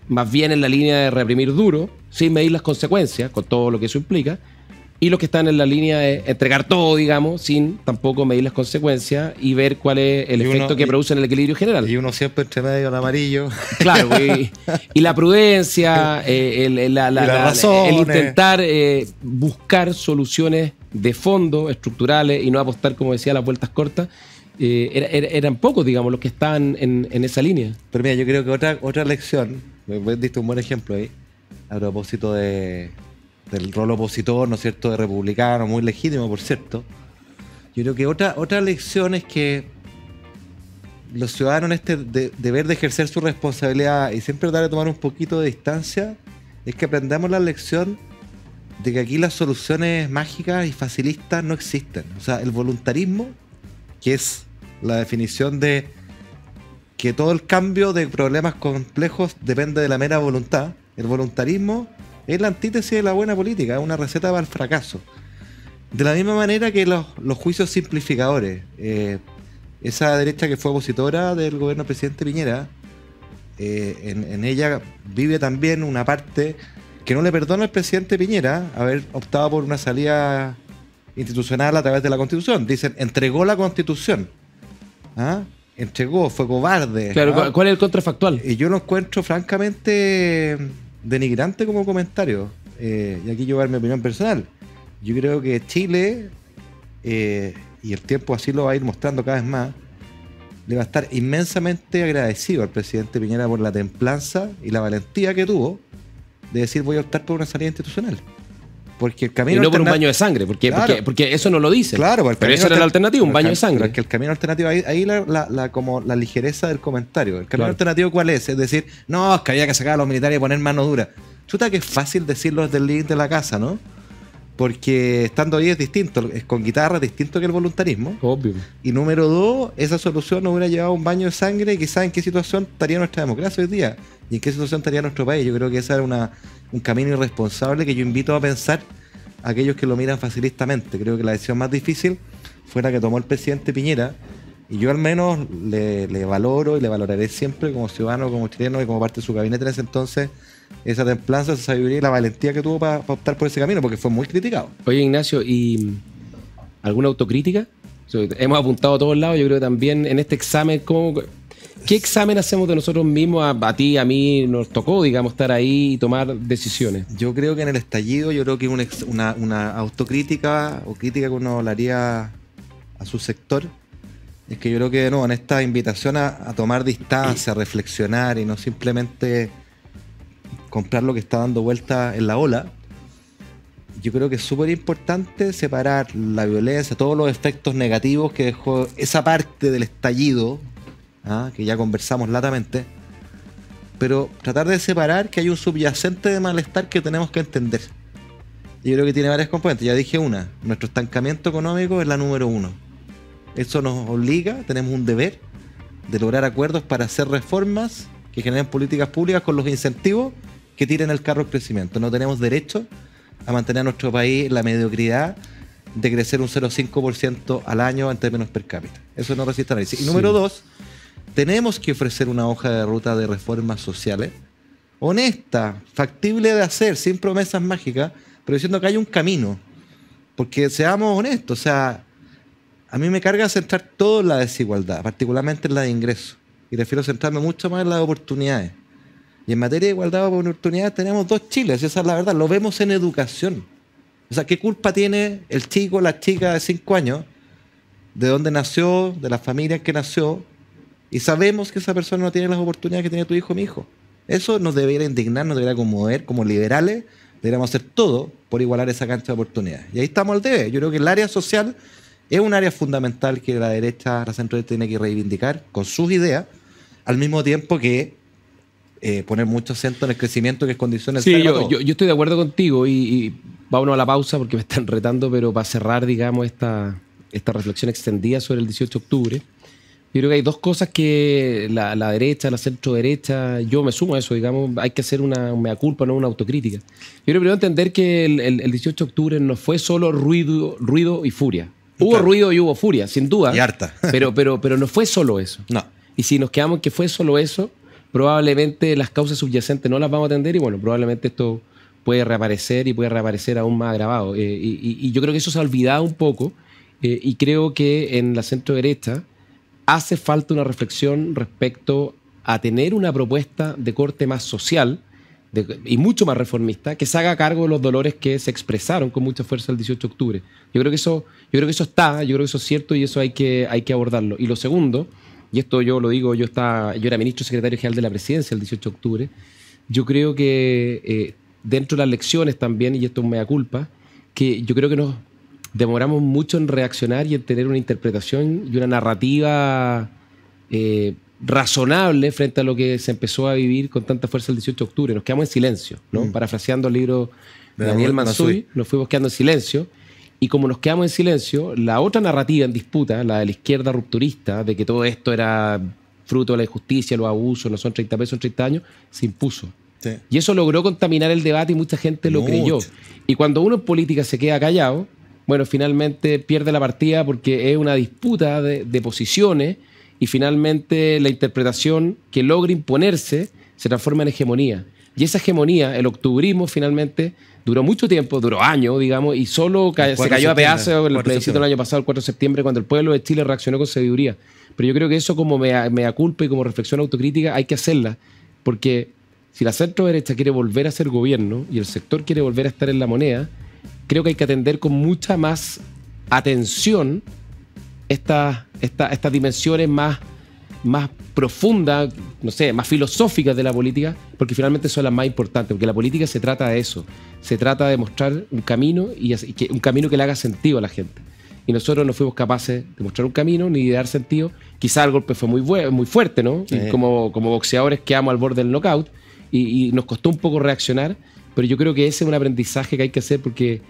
más bien en la línea de reprimir duro, sin medir las consecuencias, con todo lo que eso implica, y los que están en la línea de entregar todo, digamos, sin tampoco medir las consecuencias y ver cuál es el efecto que produce en el equilibrio general. Y uno siempre entre medio del amarillo. Claro, y la prudencia, el intentar buscar soluciones de fondo, estructurales, y no apostar, como decía, a las vueltas cortas. Eran pocos, digamos, los que estaban en esa línea. Pero mira, yo creo que otra lección, me diste un buen ejemplo ahí, a propósito del rol opositor, ¿no es cierto?, de republicano, muy legítimo, por cierto. Yo creo que otra lección es que los ciudadanos deber de ejercer su responsabilidad y siempre tratar de tomar un poquito de distancia, es que aprendamos la lección de que aquí las soluciones mágicas y facilistas no existen. O sea, el voluntarismo, que es la definición de que todo el cambio de problemas complejos depende de la mera voluntad. El voluntarismo es la antítesis de la buena política, es una receta para el fracaso. De la misma manera que los juicios simplificadores. Esa derecha que fue opositora del gobierno del presidente Piñera, en ella vive también una parte que no le perdona al presidente Piñera haber optado por una salida institucional a través de la Constitución. Dicen, entregó la Constitución. ¿Ah? Entregó, fue cobarde. Claro, ¿ah? ¿Cuál es el contrafactual? Y yo lo encuentro francamente denigrante como comentario. Y aquí yo voy a dar mi opinión personal. Yo creo que Chile, y el tiempo así lo va a ir mostrando cada vez más, le va a estar inmensamente agradecido al presidente Piñera por la templanza y la valentía que tuvo de decir voy a optar por una salida institucional. Porque el camino y no por un baño de sangre, porque eso no lo dice. Claro, pero eso era la alternativa, un baño de sangre. Pero es que el camino alternativo, ahí como la ligereza del comentario. El camino alternativo, ¿cuál es? Es decir, no, es que había que sacar a los militares y poner mano dura. Chuta que es fácil decirlo desde el living de la casa, ¿no? Porque estando ahí es distinto, es con guitarra distinto que el voluntarismo. Obvio. Y número 2, esa solución nos hubiera llevado a un baño de sangre y quizás en qué situación estaría nuestra democracia hoy día y en qué situación estaría nuestro país. Yo creo que ese era un camino irresponsable que yo invito a pensar a aquellos que lo miran facilistamente. Creo que la decisión más difícil fue la que tomó el presidente Piñera, y yo al menos le valoro y le valoraré siempre como ciudadano, como chileno y como parte de su gabinete en ese entonces, esa templanza, esa sabiduría y la valentía que tuvo para optar por ese camino, porque fue muy criticado. Oye, Ignacio, ¿y alguna autocrítica? Hemos apuntado a todos lados, yo creo que también en este examen, ¿qué examen hacemos de nosotros mismos? A ti, a mí nos tocó, digamos, estar ahí y tomar decisiones. Yo creo que en el estallido, yo creo que una autocrítica o crítica que uno le haría a su sector, es que yo creo que en esta invitación a tomar distancia, a reflexionar y no simplemente comprar lo que está dando vuelta en la ola, yo creo que es súper importante separar la violencia, todos los efectos negativos que dejó esa parte del estallido, que ya conversamos latamente, pero tratar de separar que hay un subyacente de malestar que tenemos que entender. Yo creo que tiene varias componentes. Ya dije una, nuestro estancamiento económico es la número 1. Eso nos obliga, tenemos un deber de lograr acuerdos para hacer reformas que generen políticas públicas con los incentivos que tiren el carro al crecimiento. No tenemos derecho a mantener a nuestro país en la mediocridad de crecer un 0,5% al año en términos per cápita. Eso no resiste análisis. Y número 2, tenemos que ofrecer una hoja de ruta de reformas sociales honesta, factible de hacer, sin promesas mágicas, pero diciendo que hay un camino. Porque seamos honestos, o sea, a mí me carga centrar todo en la desigualdad, particularmente en la de ingresos. Y prefiero centrarme mucho más en las oportunidades. Y en materia de igualdad de oportunidades tenemos 2 Chiles, y esa es la verdad, lo vemos en educación. O sea, ¿qué culpa tiene el chico, la chica de 5 años, de dónde nació, de la familia en que nació, y sabemos que esa persona no tiene las oportunidades que tiene tu hijo o mi hijo? Eso nos debería indignar, nos debería conmover. Como liberales, deberíamos hacer todo por igualar esa cancha de oportunidades. Y ahí estamos al debe. Yo creo que el área social es un área fundamental que la derecha, la centro derecha tiene que reivindicar con sus ideas, al mismo tiempo que poner mucho acento en el crecimiento, que es condición necesaria. Sí, yo estoy de acuerdo contigo y vámonos a la pausa porque me están retando, pero para cerrar, digamos, esta reflexión extendida sobre el 18 de octubre, yo creo que hay 2 cosas que la derecha, la centro derecha, yo me sumo a eso, digamos, hay que hacer una mea culpa, no una autocrítica. Yo creo primero entender que el 18 de octubre no fue solo ruido y furia. Hubo Claro. ruido y hubo furia, sin duda. Y harta. pero no fue solo eso. No. Y si nos quedamos en que fue solo eso, probablemente las causas subyacentes no las vamos a atender y bueno, probablemente esto puede reaparecer y puede reaparecer aún más agravado. Y yo creo que eso se ha olvidado un poco y creo que en la centro derecha hace falta una reflexión respecto a tener una propuesta de corte más social y mucho más reformista que se haga cargo de los dolores que se expresaron con mucha fuerza el 18 de octubre. Yo creo que eso está, yo creo que eso es cierto y eso hay que abordarlo. Y lo segundo, y esto yo lo digo, yo era ministro secretario general de la presidencia el 18 de octubre, yo creo que dentro de las lecciones también, y esto es mea culpa, que yo creo que nos demoramos mucho en reaccionar y en tener una interpretación y una narrativa razonable frente a lo que se empezó a vivir con tanta fuerza el 18 de octubre. Nos quedamos en silencio, ¿no? Parafraseando el libro de Daniel Mansuy, nos fuimos quedando en silencio. Y como nos quedamos en silencio, la otra narrativa en disputa, la de la izquierda rupturista, de que todo esto era fruto de la injusticia, los abusos, no son 30 pesos en 30 años, se impuso. Sí. Y eso logró contaminar el debate y mucha gente lo creyó. Y cuando uno en política se queda callado, bueno, finalmente pierde la partida porque es una disputa de posiciones y finalmente la interpretación que logra imponerse se transforma en hegemonía. Y esa hegemonía, el octubrismo, finalmente duró mucho tiempo, duró años, digamos, y solo se cayó a pedazos en el plebiscito del año pasado, el 4 de septiembre, cuando el pueblo de Chile reaccionó con sabiduría. Pero yo creo que eso como mea culpa y como reflexión autocrítica hay que hacerla, porque si la centro derecha quiere volver a ser gobierno y el sector quiere volver a estar en la moneda, creo que hay que atender con mucha más atención estas dimensiones más profundas, no sé, más filosóficas de la política, porque finalmente son las más importantes, porque la política se trata de eso, se trata de mostrar un camino y un camino que le haga sentido a la gente. Y nosotros no fuimos capaces de mostrar un camino ni de dar sentido. Quizá el golpe fue muy fuerte, ¿no? Y como boxeadores quedamos al borde del knockout y nos costó un poco reaccionar, pero yo creo que ese es un aprendizaje que hay que hacer porque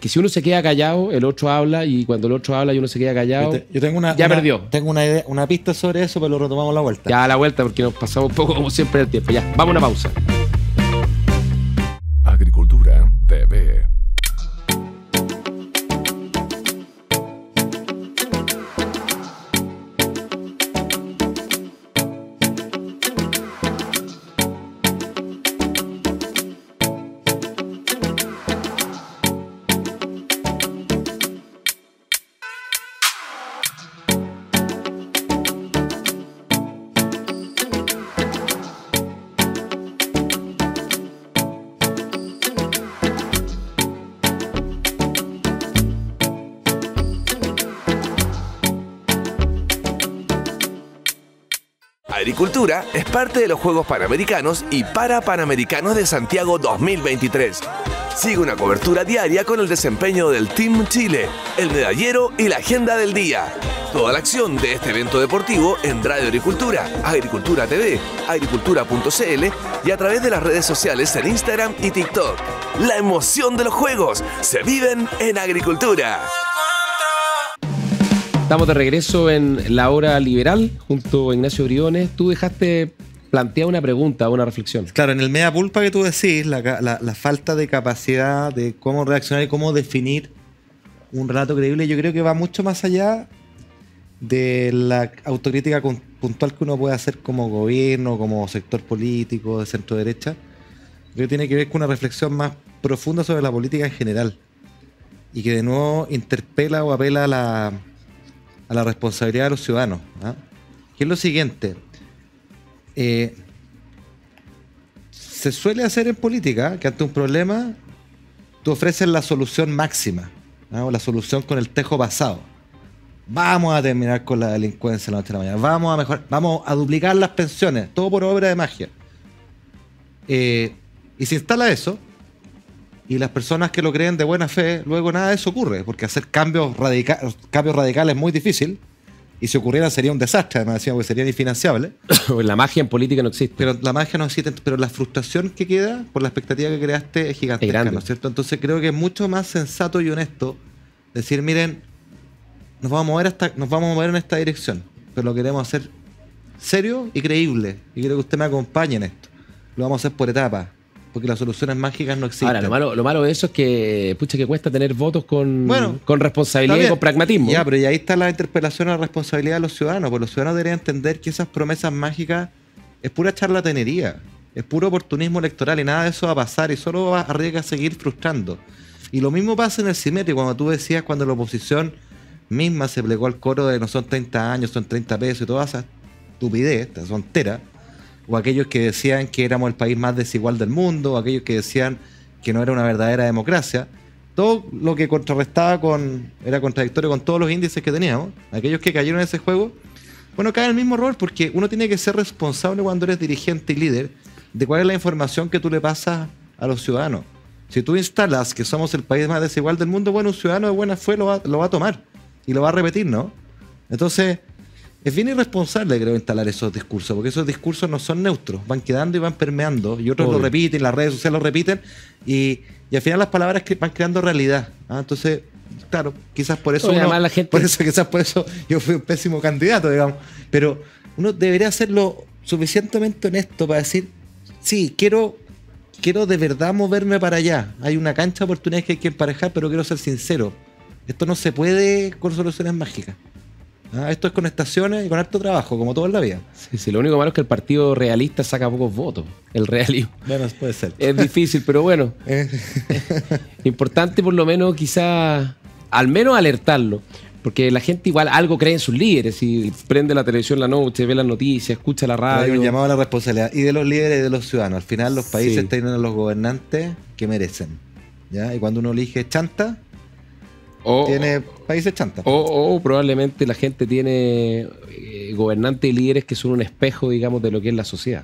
si uno se queda callado, el otro habla y cuando el otro habla y uno se queda callado, Yo tengo perdió. Tengo una idea, una pista sobre eso, pero lo retomamos a la vuelta. Ya a la vuelta porque nos pasamos un poco como siempre el tiempo. Ya, vamos a una pausa. Agricultura TV. Agricultura es parte de los Juegos Panamericanos y Parapanamericanos de Santiago 2023. Sigue una cobertura diaria con el desempeño del Team Chile, el medallero y la agenda del día. Toda la acción de este evento deportivo en Radio Agricultura, Agricultura TV, agricultura.cl y a través de las redes sociales en Instagram y TikTok. La emoción de los Juegos se viven en Agricultura. Estamos de regreso en La Hora Liberal junto a Ignacio Briones. Tú dejaste plantear una pregunta, una reflexión. Claro, en el mea culpa que tú decís, la falta de capacidad de cómo reaccionar y cómo definir un relato creíble, yo creo que va mucho más allá de la autocrítica puntual que uno puede hacer como gobierno, como sector político de centro derecha, Creo que tiene que ver con una reflexión más profunda sobre la política en general. Y que de nuevo interpela o apela a la responsabilidad de los ciudadanos. ¿Ah? Que es lo siguiente. Se suele hacer en política que ante un problema tú ofreces la solución máxima, ¿no? O la solución con el tejo pasado. Vamos a terminar con la delincuencia en la noche de la mañana. Vamos a mejorar, vamos a duplicar las pensiones. Todo por obra de magia. Y se instala eso. Y las personas que lo creen de buena fe, luego nada de eso ocurre. Porque hacer cambios radicales es muy difícil. Y si ocurriera sería un desastre, además decíamos que sería infinanciable. La magia en política no existe. Pero la magia no existe, pero la frustración que queda por la expectativa que creaste es gigantesca, ¿no es cierto? Entonces creo que es mucho más sensato y honesto decir, miren, nos vamos a mover en esta dirección, pero lo queremos hacer serio y creíble. Y quiero que usted me acompañe en esto. Lo vamos a hacer por etapas, porque las soluciones mágicas no existen. Ahora, lo malo de eso es que, pucha, que cuesta tener votos con responsabilidad y con pragmatismo. Ya, pero y ahí está la interpelación a la responsabilidad de los ciudadanos, porque los ciudadanos deberían entender que esas promesas mágicas es pura charlatanería, es puro oportunismo electoral y nada de eso va a pasar y solo va a arriesgar a seguir frustrando. Y lo mismo pasa en el CIMETI, cuando tú decías, cuando la oposición misma se plegó al coro de no son 30 años, son 30 pesos y toda esa estupidez, esa tontera. O aquellos que decían que éramos el país más desigual del mundo, o aquellos que decían que no era una verdadera democracia. Todo lo que contrarrestaba era contradictorio con todos los índices que teníamos. Aquellos que cayeron en ese juego, bueno, caen en el mismo error, porque uno tiene que ser responsable cuando eres dirigente y líder de cuál es la información que tú le pasas a los ciudadanos. Si tú instalas que somos el país más desigual del mundo, bueno, un ciudadano de buena fe lo va a tomar y lo va a repetir, ¿no? Entonces, es bien irresponsable, creo, instalar esos discursos, porque esos discursos no son neutros, van quedando y van permeando, y otros lo repiten, las redes sociales lo repiten, y al final las palabras van creando realidad. ¿Ah? Entonces, claro, quizás por eso, quizás por eso yo fui un pésimo candidato, digamos, pero uno debería ser lo suficientemente honesto para decir, sí, quiero de verdad moverme para allá, hay una cancha de oportunidades que hay que emparejar, pero quiero ser sincero, esto no se puede con soluciones mágicas. Esto es con estaciones y con harto trabajo, como todo en la vida. Sí, lo único malo es que el partido realista saca pocos votos. El realismo. Bueno, puede ser. Es difícil, pero bueno. Importante por lo menos quizás, al menos alertarlo. Porque la gente igual algo cree en sus líderes. Si prende la televisión la noche, ve las noticias, escucha la radio. Hay un llamado a la responsabilidad. Y de los líderes y de los ciudadanos. Al final los países tienen a los gobernantes que merecen. ¿Ya? Y cuando uno elige chanta, tiene países chantas. O probablemente la gente tiene gobernantes y líderes que son un espejo, digamos, de lo que es la sociedad.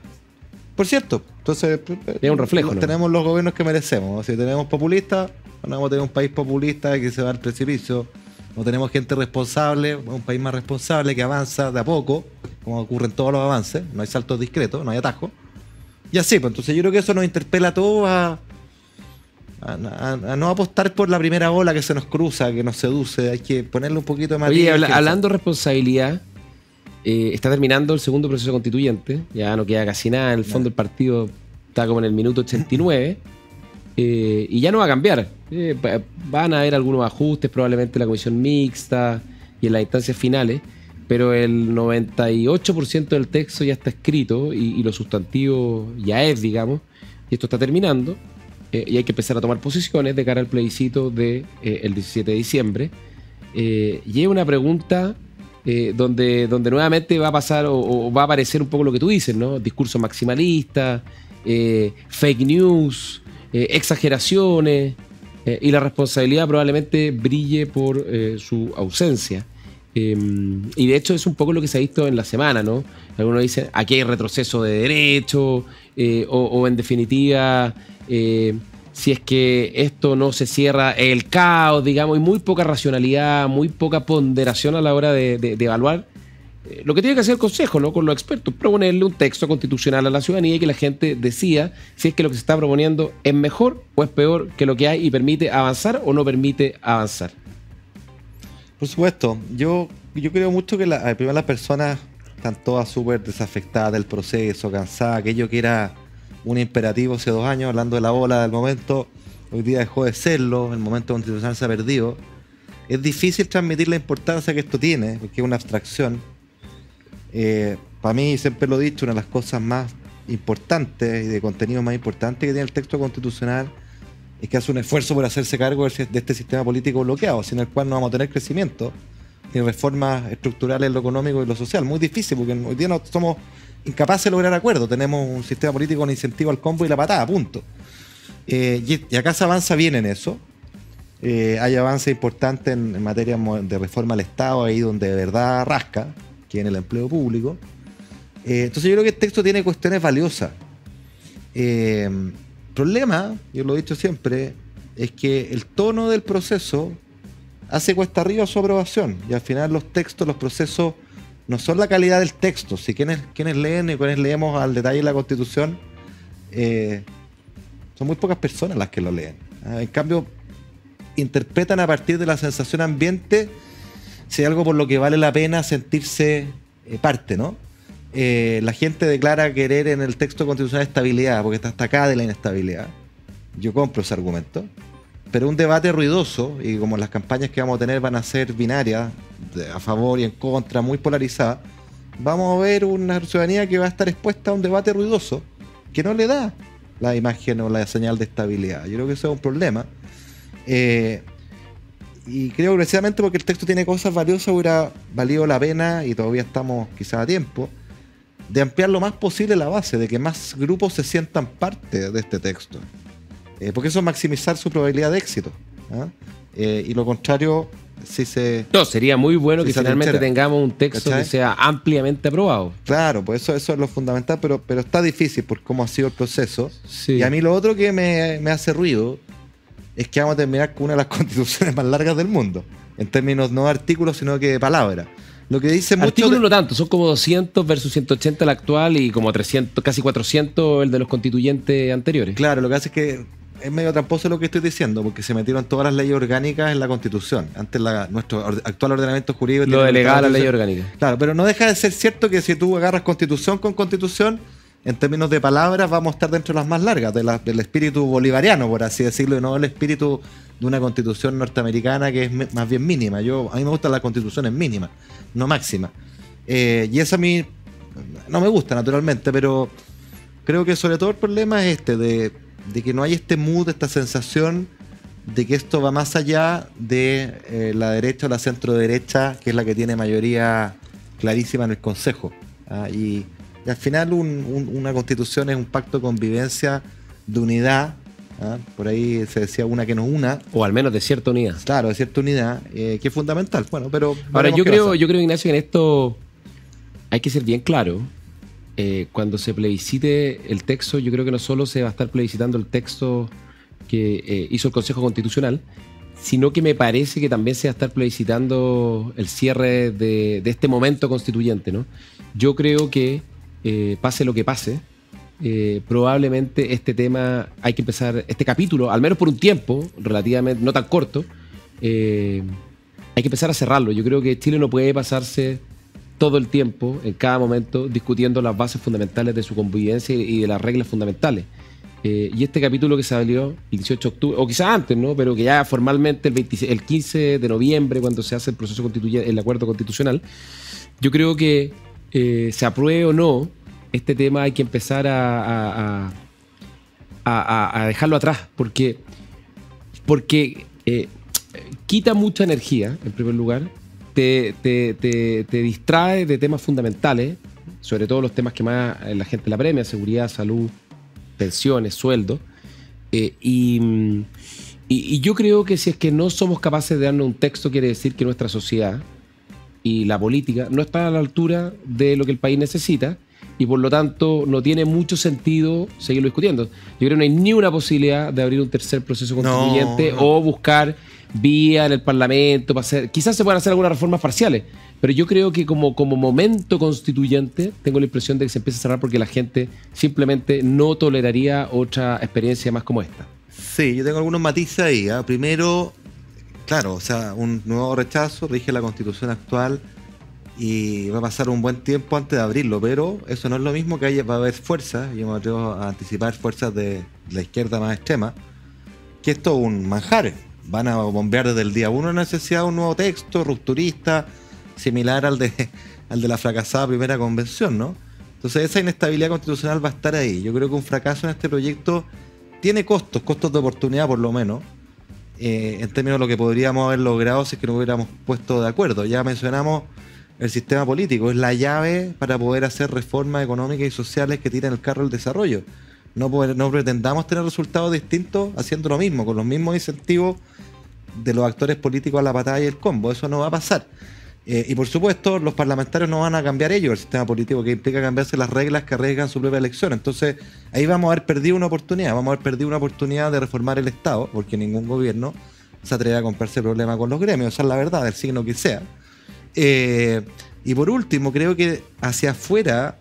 Por cierto, entonces es un reflejo. Tenemos los gobiernos que merecemos. Si tenemos populistas, no vamos a tener un país populista que se va al precipicio. No tenemos gente responsable, un país más responsable que avanza de a poco, como ocurre en todos los avances. No hay saltos discretos, no hay atajos. Y así, pues entonces yo creo que eso nos interpela a todos a no apostar por la primera ola que se nos cruza, que nos seduce. Hay que ponerle un poquito de más. Oye, hablando de responsabilidad, está terminando el segundo proceso constituyente, ya no queda casi nada, en el fondo el partido está como en el minuto 89 y ya no va a cambiar. Van a haber algunos ajustes probablemente en la comisión mixta y en las instancias finales, pero el 98% del texto ya está escrito y lo sustantivo ya es, digamos, y esto está terminando. Y hay que empezar a tomar posiciones de cara al plebiscito del 17 de diciembre. Y es una pregunta donde nuevamente va a pasar o va a aparecer un poco lo que tú dices, ¿no? Discurso maximalista, fake news, exageraciones, y la responsabilidad probablemente brille por su ausencia. Y de hecho es un poco lo que se ha visto en la semana, ¿no? Algunos dicen, aquí hay retroceso de derecho, o en definitiva, si es que esto no se cierra, el caos, digamos, y muy poca racionalidad, muy poca ponderación a la hora de evaluar lo que tiene que hacer el Consejo, ¿no? Con los expertos, proponerle un texto constitucional a la ciudadanía y que la gente decida si es que lo que se está proponiendo es mejor o es peor que lo que hay y permite avanzar o no permite avanzar. Por supuesto, yo creo mucho que primero las personas están todas súper desafectadas del proceso, cansadas, aquello que era un imperativo hace 2 años, hablando de la ola del momento, hoy día dejó de serlo, el momento constitucional se ha perdido. Es difícil transmitir la importancia que esto tiene, porque es una abstracción. Para mí, siempre lo he dicho, una de las cosas más importantes y de contenidos más importantes que tiene el texto constitucional es que hace un esfuerzo por hacerse cargo de este sistema político bloqueado, sin el cual no vamos a tener crecimiento ni reformas estructurales en lo económico y lo social. Muy difícil, porque hoy día no somos incapaces de lograr acuerdos. Tenemos un sistema político con incentivo al combo y la patada, punto. Y acá se avanza bien en eso. Hay avances importantes en materia de reforma al Estado, ahí donde de verdad rasca, que en el empleo público. Entonces yo creo que el texto tiene cuestiones valiosas. Problema, yo lo he dicho siempre, es que el tono del proceso hace cuesta arriba su aprobación, y al final los textos, los procesos no son la calidad del texto. Si quienes leen y quienes leemos al detalle la Constitución, son muy pocas personas las que lo leen. En cambio, interpretan a partir de la sensación ambiente si hay algo por lo que vale la pena sentirse parte, ¿no? La gente declara querer en el texto constitucional estabilidad, porque está hasta acá de la inestabilidad. Yo compro ese argumento. Pero un debate ruidoso, y como las campañas que vamos a tener van a ser binarias, a favor y en contra, muy polarizadas, vamos a ver una ciudadanía que va a estar expuesta a un debate ruidoso que no le da la imagen o la señal de estabilidad. Yo creo que eso es un problema. Y creo precisamente porque el texto tiene cosas valiosas, hubiera valido la pena, y todavía estamos quizás a tiempo, de ampliar lo más posible la base, de que más grupos se sientan parte de este texto. Porque eso es maximizar su probabilidad de éxito. Y lo contrario, si se... No, sería muy bueno que finalmente tengamos un texto, ¿cachai?, que sea ampliamente aprobado. Claro, pues eso es lo fundamental, pero está difícil por cómo ha sido el proceso. Sí. Y a mí lo otro que me hace ruido es que vamos a terminar con una de las constituciones más largas del mundo, en términos no de artículos, sino que de palabras. Lo que dice mucho... Artículos no tanto, son como 200 versus 180 el actual y como 300, casi 400 el de los constituyentes anteriores. Claro, lo que hace es que es medio tramposo lo que estoy diciendo, porque se metieron todas las leyes orgánicas en la Constitución. Antes nuestro actual ordenamiento jurídico... Lo delegaba la ley orgánica. Claro, pero no deja de ser cierto que si tú agarras Constitución con Constitución, en términos de palabras vamos a estar dentro de las más largas, del espíritu bolivariano, por así decirlo, y no el espíritu de una Constitución norteamericana que es más bien mínima. A mí me gustan las constituciones mínimas, no máximas. Y eso a mí no me gusta, naturalmente, pero creo que sobre todo el problema es de que no hay este mood, esta sensación de que esto va más allá de la derecha o la centro derecha, que es la que tiene mayoría clarísima en el Consejo. Y al final una constitución es un pacto de convivencia, de unidad. Por ahí se decía una que nos una. O al menos de cierta unidad. Claro, de cierta unidad, que es fundamental. Bueno, pero ahora yo creo, Ignacio, que en esto hay que ser bien claro. Cuando se plebiscite el texto, yo creo que no solo se va a estar plebiscitando el texto que hizo el Consejo Constitucional, sino que me parece que también se va a estar plebiscitando el cierre de este momento constituyente, ¿no? Yo creo que pase lo que pase, probablemente este tema hay que empezar, este capítulo, al menos por un tiempo relativamente no tan corto, hay que empezar a cerrarlo. Yo creo que Chile no puede pasarse todo el tiempo, en cada momento, discutiendo las bases fundamentales de su convivencia y de las reglas fundamentales. Y este capítulo que salió el 18 de octubre, o quizás antes, ¿no?, pero que ya formalmente el 15 de noviembre, cuando se hace el proceso constituyente, el acuerdo constitucional, yo creo que se apruebe o no, este tema hay que empezar a dejarlo atrás, porque quita mucha energía, en primer lugar, te distrae de temas fundamentales, sobre todo los temas que más la gente la premia: seguridad, salud, pensiones, sueldo. Y yo creo que si es que no somos capaces de darnos un texto, quiere decir que nuestra sociedad y la política no está a la altura de lo que el país necesita, y por lo tanto no tiene mucho sentido seguirlo discutiendo. Yo creo que no hay ni una posibilidad de abrir un tercer proceso constituyente o buscar vía en el Parlamento para hacer, quizás se puedan hacer algunas reformas parciales, pero yo creo que como momento constituyente tengo la impresión de que se empieza a cerrar porque la gente simplemente no toleraría otra experiencia más como esta. Sí, yo tengo algunos matices ahí. Primero, claro, o sea, un nuevo rechazo rige la Constitución actual y va a pasar un buen tiempo antes de abrirlo, pero eso no es lo mismo, que va a haber fuerzas, yo me atrevo a anticipar, fuerzas de la izquierda más extrema, que esto es un manjar. Van a bombear desde el día uno la necesidad de un nuevo texto rupturista, similar al de la fracasada primera convención, ¿no? Entonces esa inestabilidad constitucional va a estar ahí. Yo creo que un fracaso en este proyecto tiene costos de oportunidad por lo menos, en términos de lo que podríamos haber logrado si es que nos hubiéramos puesto de acuerdo. Ya mencionamos el sistema político, es la llave para poder hacer reformas económicas y sociales que tiren el carro al desarrollo. No pretendamos tener resultados distintos haciendo lo mismo, con los mismos incentivos de los actores políticos a la patada y el combo. Eso no va a pasar. Y por supuesto, los parlamentarios no van a cambiar ellos el sistema político, que implica cambiarse las reglas que arriesgan su propia elección. Entonces, ahí vamos a haber perdido una oportunidad. Vamos a haber perdido una oportunidad de reformar el Estado, porque ningún gobierno se atreve a comprarse problemas con los gremios. Esa es la verdad, del signo que sea. Y por último, creo que hacia afuera,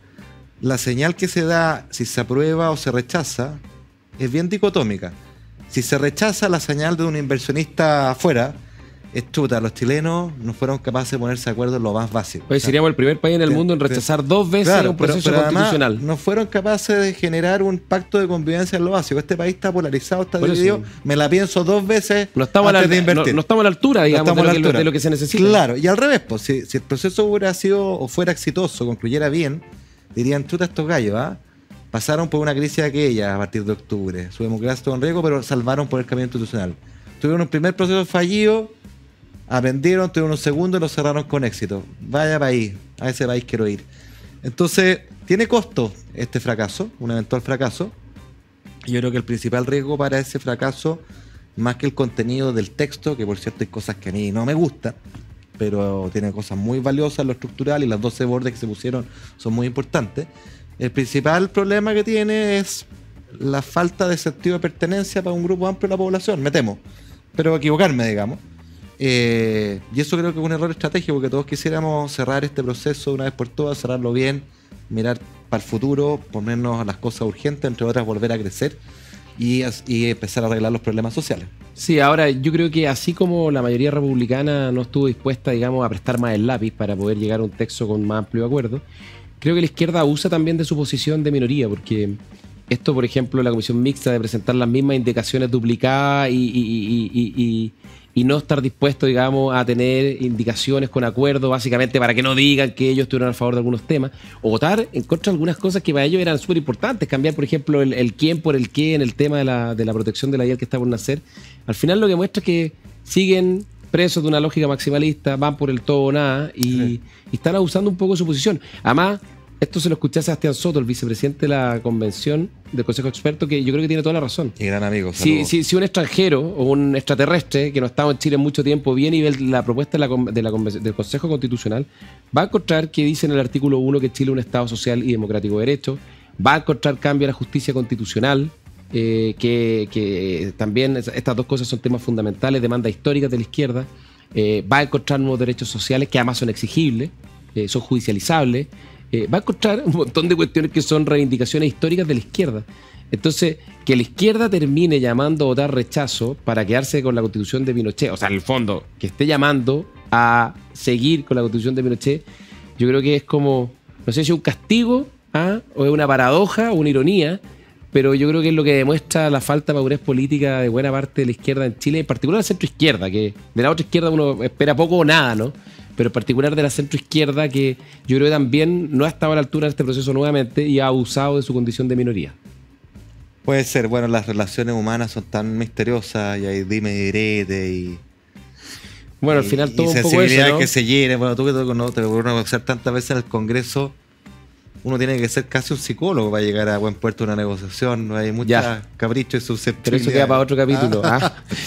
la señal que se da, si se aprueba o se rechaza, es bien dicotómica. Si se rechaza, la señal de un inversionista afuera es chuta. Los chilenos no fueron capaces de ponerse de acuerdo en lo más básico. Pues seríamos el primer país en el mundo en rechazar 2 veces un proceso pero constitucional. No fueron capaces de generar un pacto de convivencia en lo básico. Este país está polarizado, está dividido. Me la pienso 2 veces antes de invertir. No estamos a la altura, digamos, de lo que se necesita. Claro, y al revés, pues, si el proceso hubiera sido o fuera exitoso, concluyera bien, dirían, chuta, estos gallos, pasaron por una crisis aquella a partir de octubre. Su democracia estuvo en riesgo, pero salvaron por el camino institucional. Tuvieron un primer proceso fallido, aprendieron, tuvieron un segundo y lo cerraron con éxito. Vaya país, a ese país quiero ir. Entonces, tiene costo este fracaso, un eventual fracaso. Y yo creo que el principal riesgo para ese fracaso, más que el contenido del texto, que por cierto hay cosas que a mí no me gustan, pero tiene cosas muy valiosas en lo estructural y las 12 bordes que se pusieron son muy importantes. El principal problema que tiene es la falta de sentido de pertenencia para un grupo amplio de la población, me temo. Pero equivocarme, digamos. Y eso creo que es un error estratégico, porque todos quisiéramos cerrar este proceso de una vez por todas, cerrarlo bien, mirar para el futuro, ponernos a las cosas urgentes, entre otras volver a crecer y empezar a arreglar los problemas sociales. Sí, ahora yo creo que así como la mayoría republicana no estuvo dispuesta, digamos, a prestar más el lápiz para poder llegar a un texto con más amplio acuerdo, creo que la izquierda usa también de su posición de minoría, porque esto, por ejemplo, la comisión mixta de presentar las mismas indicaciones duplicadas y no estar dispuesto, digamos, a tener indicaciones con acuerdo, básicamente para que no digan que ellos estuvieron a favor de algunos temas, o votar en contra de algunas cosas que para ellos eran súper importantes, cambiar, por ejemplo, el quién por el qué en el tema de la protección de la vida que está por nacer. Al final lo que muestra es que siguen presos de una lógica maximalista, van por el todo o nada y están abusando un poco de su posición. Además, esto se lo escuché a Sebastián Soto, el vicepresidente de la convención del Consejo Experto, que yo creo que tiene toda la razón. Y gran amigo. Si un extranjero o un extraterrestre que no ha estado en Chile en mucho tiempo viene y ve la propuesta del Consejo Constitucional, va a encontrar que dice en el artículo 1 que Chile es un Estado social y democrático de derecho, va a encontrar cambio a la justicia constitucional, que también estas dos cosas son temas fundamentales, demandas históricas de la izquierda, va a encontrar nuevos derechos sociales que además son exigibles, son judicializables, va a encontrar un montón de cuestiones que son reivindicaciones históricas de la izquierda. Entonces, que la izquierda termine llamando a votar rechazo para quedarse con la constitución de Pinochet, o sea, en el fondo, que esté llamando a seguir con la constitución de Pinochet, yo creo que es como, no sé si un castigo, o es una paradoja o una ironía, pero yo creo que es lo que demuestra la falta de madurez política de buena parte de la izquierda en Chile, en particular la centroizquierda, que de la otra izquierda uno espera poco o nada, ¿no? Pero en particular de la centroizquierda, que yo creo que también no ha estado a la altura de este proceso nuevamente y ha abusado de su condición de minoría. Puede ser, bueno, las relaciones humanas son tan misteriosas y hay dime y direte y... Bueno, al final todo y un poco eso, ¿no? que se llene. Bueno, tú que no te vuelves a conocer tantas veces en el Congreso, uno tiene que ser casi un psicólogo para llegar a buen puerto de una negociación. No hay muchos caprichos y susceptibilidades. Pero eso queda para otro capítulo.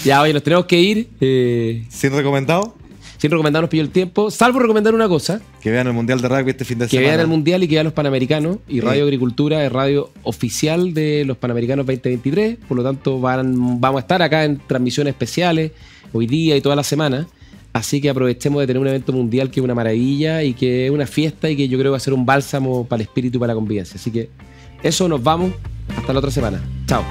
Ya, oye, nos tenemos que ir. ¿Sin recomendado? Sin recomendar, nos pilló el tiempo, salvo recomendar una cosa. Que vean el Mundial de Rugby este fin de semana. Que vean el Mundial y que vean los Panamericanos. Y Radio Agricultura es radio oficial de los Panamericanos 2023. Por lo tanto, vamos a estar acá en transmisiones especiales hoy día y toda la semana. Así que aprovechemos de tener un evento mundial que es una maravilla y que es una fiesta y que yo creo que va a ser un bálsamo para el espíritu y para la convivencia. Así que eso, nos vamos. Hasta la otra semana. Chao.